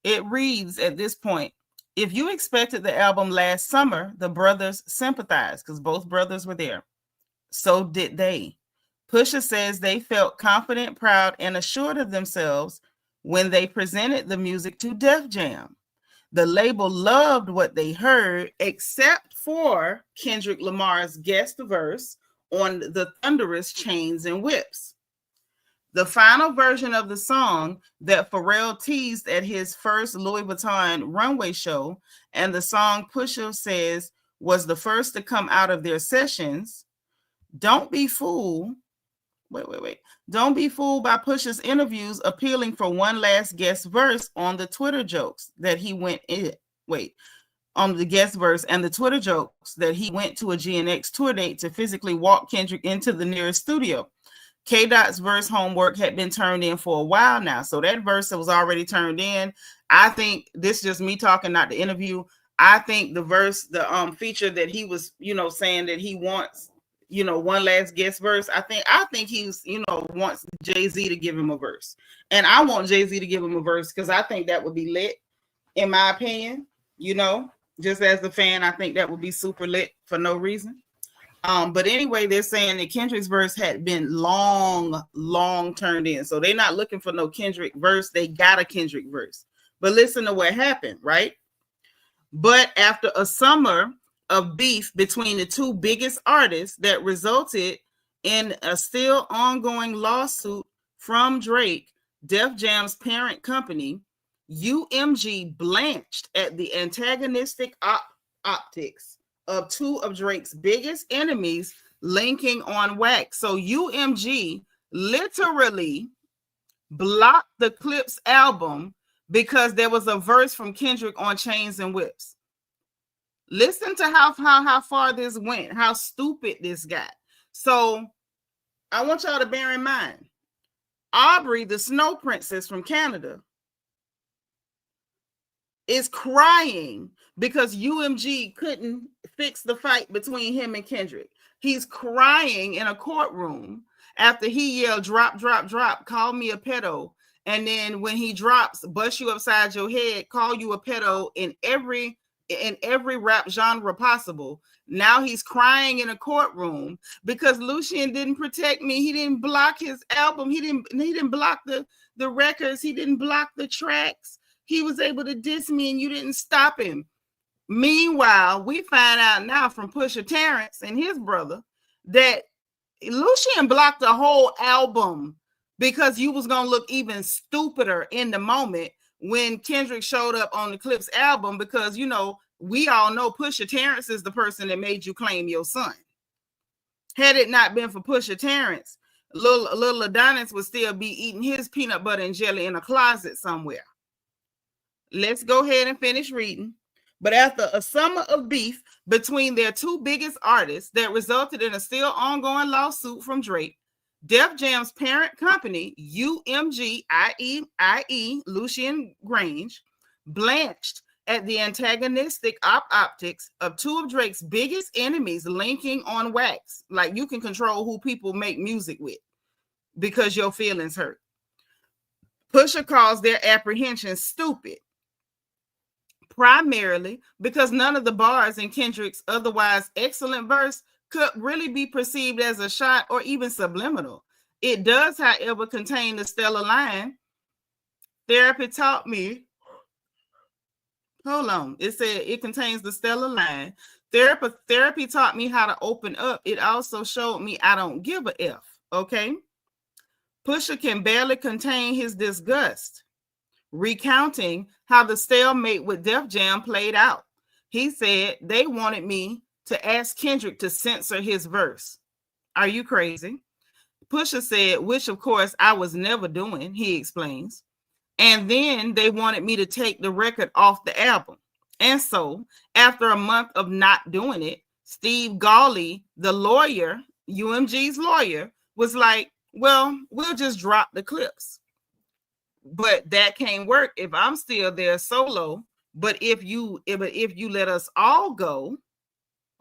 It reads at this point, if you expected the album last summer, the brothers sympathized because both brothers were there. So did they. Pusha says they felt confident, proud, and assured of themselves when they presented the music to Def Jam. The label loved what they heard, except for Kendrick Lamar's guest verse on the thunderous Chains and Whips. The final version of the song that Pharrell teased at his first Louis Vuitton runway show, and the song Pusha says was the first to come out of their sessions, Don't be fooled. Don't be fooled by Pusha's interviews appealing for one last guest verse on the Twitter jokes that he went in. On the guest verse and the Twitter jokes that he went to a GNX tour date to physically walk Kendrick into the nearest studio. K-Dot's verse homework had been turned in for a while now. So that verse that was already turned in, I think this is just me talking, not the interview. I think the verse, the feature that he was, saying that he wants, one last guest verse. I think he's, wants Jay-Z to give him a verse. And I want Jay-Z to give him a verse because I think that would be lit, in my opinion. Just as a fan, I think that would be super lit for no reason. But anyway, they're saying that Kendrick's verse had been long turned in. So they're not looking for no Kendrick verse. They got a Kendrick verse. But listen to what happened, right? But after a summer of beef between the two biggest artists that resulted in a still ongoing lawsuit from Drake, Def Jam's parent company, UMG blanched at the antagonistic optics of two of Drake's biggest enemies linking on wax. So UMG literally blocked the Clips album because there was a verse from Kendrick on Chains and Whips. Listen to how far this went, how stupid this got. So I want y'all to bear in mind, Aubrey, the Snow Princess from Canada, is crying because UMG couldn't fix the fight between him and Kendrick. He's crying in a courtroom after he yelled, drop, drop, drop, call me a pedo. And then when he drops, bust you upside your head, call you a pedo in every rap genre possible. Now he's crying in a courtroom because Lucien didn't protect me. He didn't block his album. He didn't block the records. He didn't block the tracks. He was able to diss me and you didn't stop him. Meanwhile, we find out now from Pusha Terrence and his brother that Lucien blocked the whole album because you was going to look even stupider in the moment when Kendrick showed up on the Clips album, because, you know, we all know Pusha Terrence is the person that made you claim your son. Had it not been for Pusha Terrence, little Adonis would still be eating his peanut butter and jelly in a closet somewhere. Let's go ahead and finish reading. But after a summer of beef between their two biggest artists that resulted in a still ongoing lawsuit from Drake, Def Jam's parent company, UMG, i.e. Lucin Grainge, blanched at the antagonistic optics of two of Drake's biggest enemies linking on wax. Like, you can control who people make music with because your feelings hurt. Pusha calls their apprehension stupid, primarily because none of the bars in Kendrick's otherwise excellent verse could really be perceived as a shot or even subliminal. It does, however, contain the stellar line, therapy taught me. Hold on. It said it contains the stellar line. Therapy taught me how to open up. It also showed me I don't give a F. Okay. Pusha can barely contain his disgust, recounting how the stalemate with Def Jam played out. He said they wanted me to ask Kendrick to censor his verse. Are you crazy? Pusha said, which of course I was never doing, he explains. And then they wanted me to take the record off the album. And so after a month of not doing it, Steve Gawley, the lawyer, UMG's lawyer, was like, well, we'll just drop the clips. But that can't work if I'm still there solo. But if you let us all go,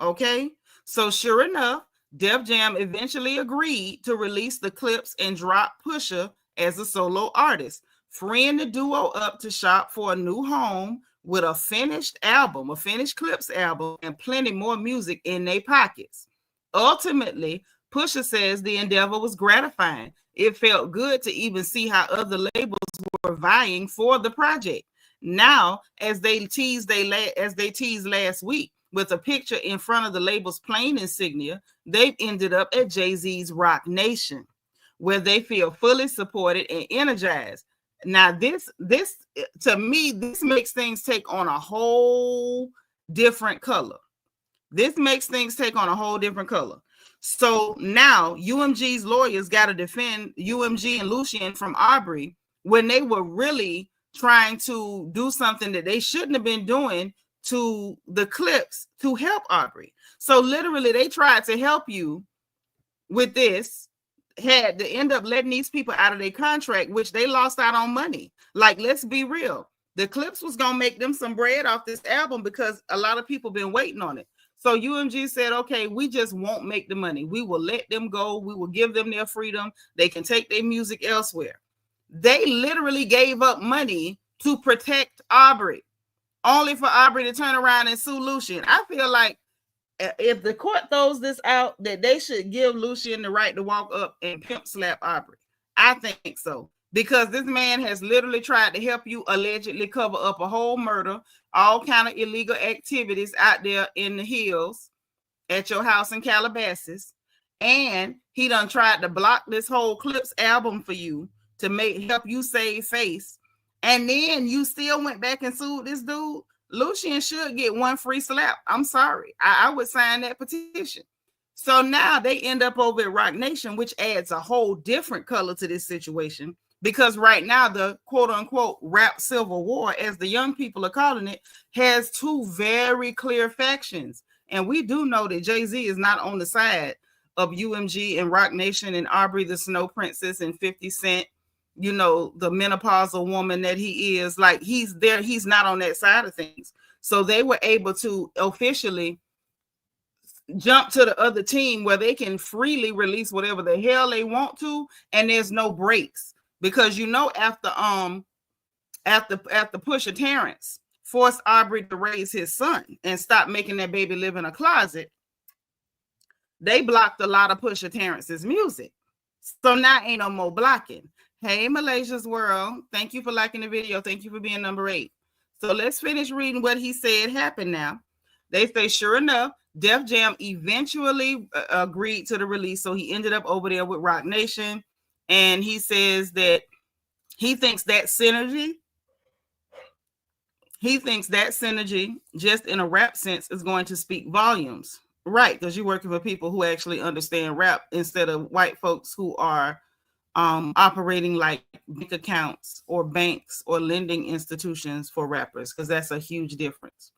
okay? So sure enough, Def Jam eventually agreed to release the clips and drop Pusha as a solo artist, freeing the duo up to shop for a new home with a finished album, a finished Clips album, and plenty more music in their pockets. Ultimately, Pusha says the endeavor was gratifying. It felt good to even see how other labels were vying for the project. Now, as they teased last week with a picture in front of the label's plane insignia, they've ended up at Jay-Z's Rock Nation, where they feel fully supported and energized. Now, this to me, this makes things take on a whole different color. This makes things take on a whole different color. So now UMG's lawyers got to defend UMG and Lucien from Aubrey when they were really trying to do something that they shouldn't have been doing to the Clips to help Aubrey. So literally they tried to help you with this, had to end up letting these people out of their contract, which they lost out on money. Like, let's be real. The Clips was going to make them some bread off this album because a lot of people been waiting on it. So UMG said, okay, we just won't make the money. We will let them go. We will give them their freedom. They can take their music elsewhere. They literally gave up money to protect Aubrey, only for Aubrey to turn around and sue Lucien. I feel like if the court throws this out, that they should give Lucien the right to walk up and pimp slap Aubrey. I think so. Because this man has literally tried to help you allegedly cover up a whole murder, all kind of illegal activities out there in the hills at your house in Calabasas. And he done tried to block this whole Clips album for you to help you save face. And then you still went back and sued this dude. Lucien should get one free slap. I'm sorry. I would sign that petition. So now they end up over at Rock Nation, which adds a whole different color to this situation. Because right now, the quote-unquote rap civil war, as the young people are calling it, has two very clear factions. And we do know that Jay-Z is not on the side of UMG and Rock Nation and Aubrey the Snow Princess and 50 Cent, you know, the menopausal woman that he is. Like, he's there, he's not on that side of things. So they were able to officially jump to the other team where they can freely release whatever the hell they want to, and there's no breaks. Because, you know, after Pusha Terrence forced Aubrey to raise his son and stop making that baby live in a closet, they blocked a lot of Pusha Terrence's music. So now ain't no more blocking. Hey, Malaysia's World, thank you for liking the video. Thank you for being number 8. So let's finish reading what he said happened now. They say, sure enough, Def Jam eventually agreed to the release. So he ended up over there with Roc Nation. And he says that he thinks that synergy, just in a rap sense, is going to speak volumes. Right, because you're working with people who actually understand rap instead of white folks who are operating like bank accounts or banks or lending institutions for rappers, because that's a huge difference.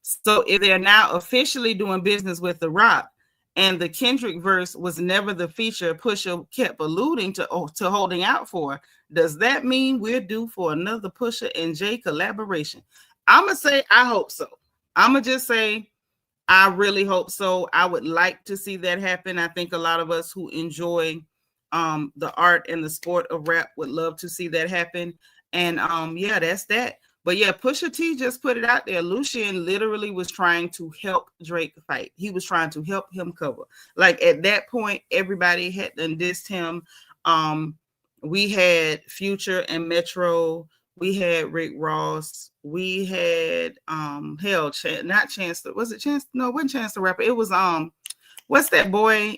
So if they're now officially doing business with The Rock, and the Kendrick verse was never the feature Pusha kept alluding to holding out for, does that mean we're due for another Pusha and Jay collaboration? I'm going to say I hope so. I'm going to just say I really hope so. I would like to see that happen. I think a lot of us who enjoy the art and the sport of rap would love to see that happen. And yeah, that's that. But yeah, Pusha T just put it out there. Lucien literally was trying to help Drake fight. He was trying to help him cover. Like, at that point, everybody had done dissed him. We had Future and Metro. We had Rick Ross. We had not Chance. Was it Chance? No, it wasn't Chance the Rapper. It was what's that boy?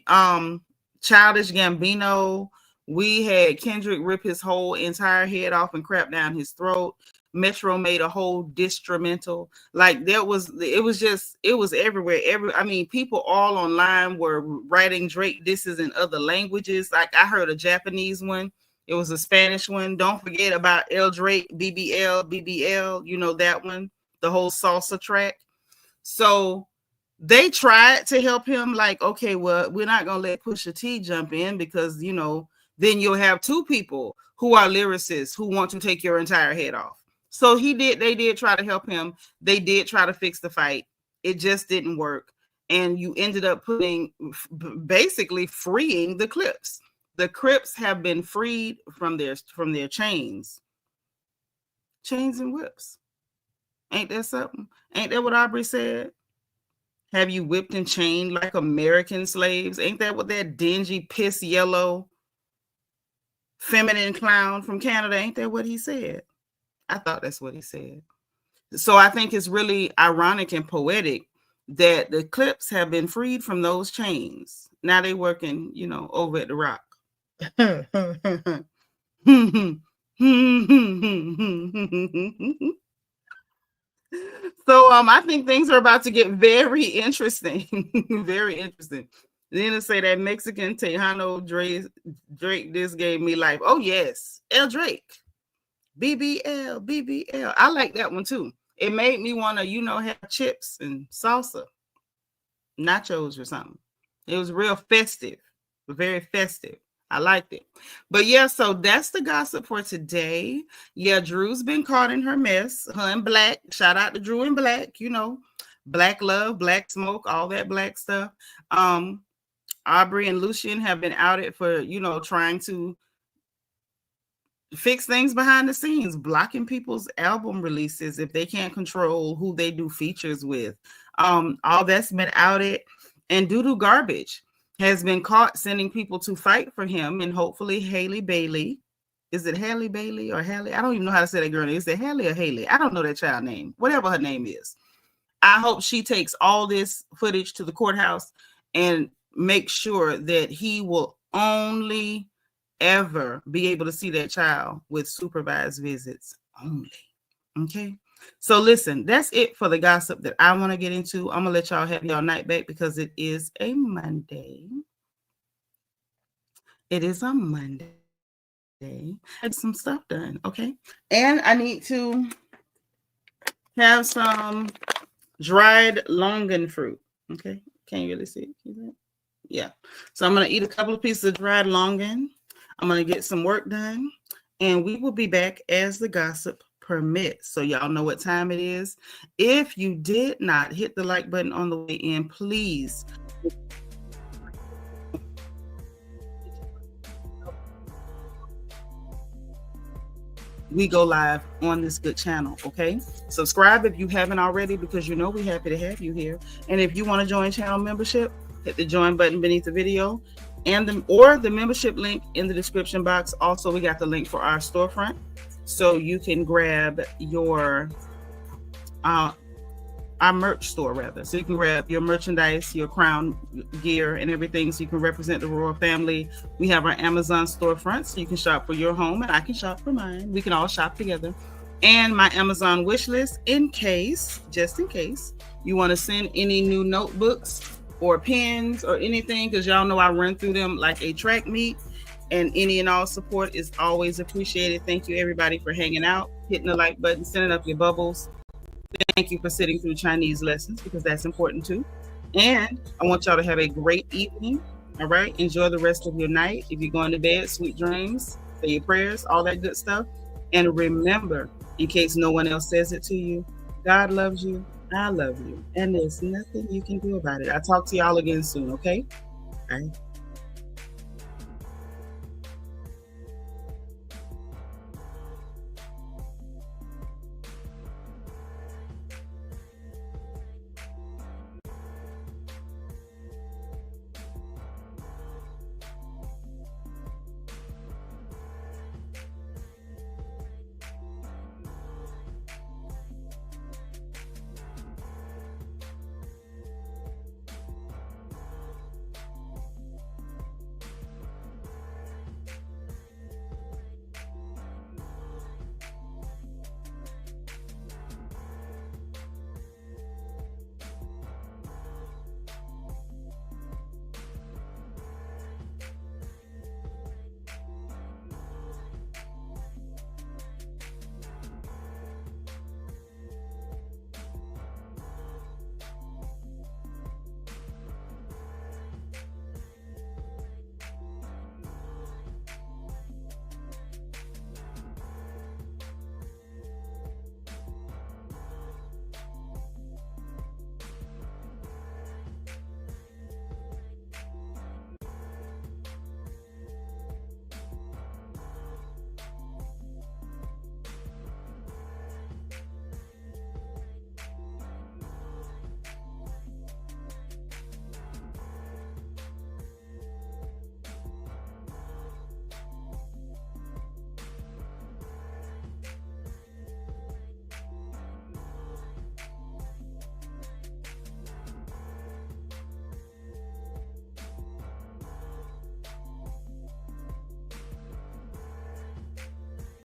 Childish Gambino. We had Kendrick rip his whole entire head off and crap down his throat. Metro made a whole distrumental. Like, it was everywhere. I mean, people all online were writing Drake disses in other languages. Like, I heard a Japanese one. It was a Spanish one. Don't forget about El Drake, BBL, you know that one, the whole salsa track. So they tried to help him, like, okay, well, we're not going to let Pusha T jump in because, you know, then you'll have two people who are lyricists who want to take your entire head off. So they did try to help him. They did try to fix the fight. It just didn't work. And you ended up basically freeing the Clips. The Crips have been freed from their chains. Chains and whips. Ain't that something? Ain't that what Aubrey said? Have you whipped and chained like American slaves? Ain't that what that dingy, piss yellow, feminine clown from Canada, ain't that what he said? I thought that's what he said. So I think it's really ironic and poetic that the Clips have been freed from those chains. Now they working, you know, over at the Rock. So I think things are about to get very interesting. Very interesting. Then to say that Mexican Tejano Drake this gave me life. Oh yes, El Drake. BBL. I like that one too. It made me want to, you know, have chips and salsa, nachos or something. It was real festive, very festive. I liked it. But yeah, so that's the gossip for today. Yeah, Drew's been caught in her mess. Her and Black. Shout out to Drew and Black. You know, Black love, Black smoke, all that Black stuff. Aubrey and Lucien have been outed for, you know, trying to fix things behind the scenes, blocking people's album releases if they can't control who they do features with. All that's been outed. And Doodoo Garbage has been caught sending people to fight for him, and hopefully Haley Bailey. Is it Haley Bailey or Haley? I don't even know how to say that girl name. Is it Haley or Haley? I don't know that child name. Whatever her name is. I hope she takes all this footage to the courthouse and make sure that he will only ever be able to see that child with supervised visits only. Okay. So listen, that's it for the gossip that I want to get into. I'm gonna let y'all have y'all night back because it is a Monday. It is a Monday. I had some stuff done. Okay. And I need to have some dried longan fruit. Okay. Can't you really see it? Yeah. So I'm gonna eat a couple of pieces of dried longan. I'm going to get some work done, And we will be back as the gossip permits. So y'all know what time it is. If you did not hit the like button on the way in, please. We go live on this good channel, okay? Subscribe if you haven't already, because you know we're happy to have you here. And if you want to join channel membership, hit the join button beneath the video and the membership link in the description box. Also, we got the link for our storefront, so you can grab your our merch store, rather. So you can grab your merchandise, your crown gear, and everything, so you can represent the royal family. We have our Amazon storefront, so you can shop for your home, and I can shop for mine. We can all shop together. And my Amazon wish list, just in case you want to send any new notebooks or pens or anything, because y'all know I run through them like a track meet. And any and all support is always appreciated. Thank you, everybody, for hanging out, hitting the like button, sending up your bubbles. Thank you for sitting through Chinese lessons, because that's important too. And I want y'all to have a great evening. All right. Enjoy the rest of your night. If you're going to bed, sweet dreams, say your prayers, all that good stuff. And remember, in case no one else says it to you, God loves you. I love you. And there's nothing you can do about it. I'll talk to y'all again soon. Okay. Bye.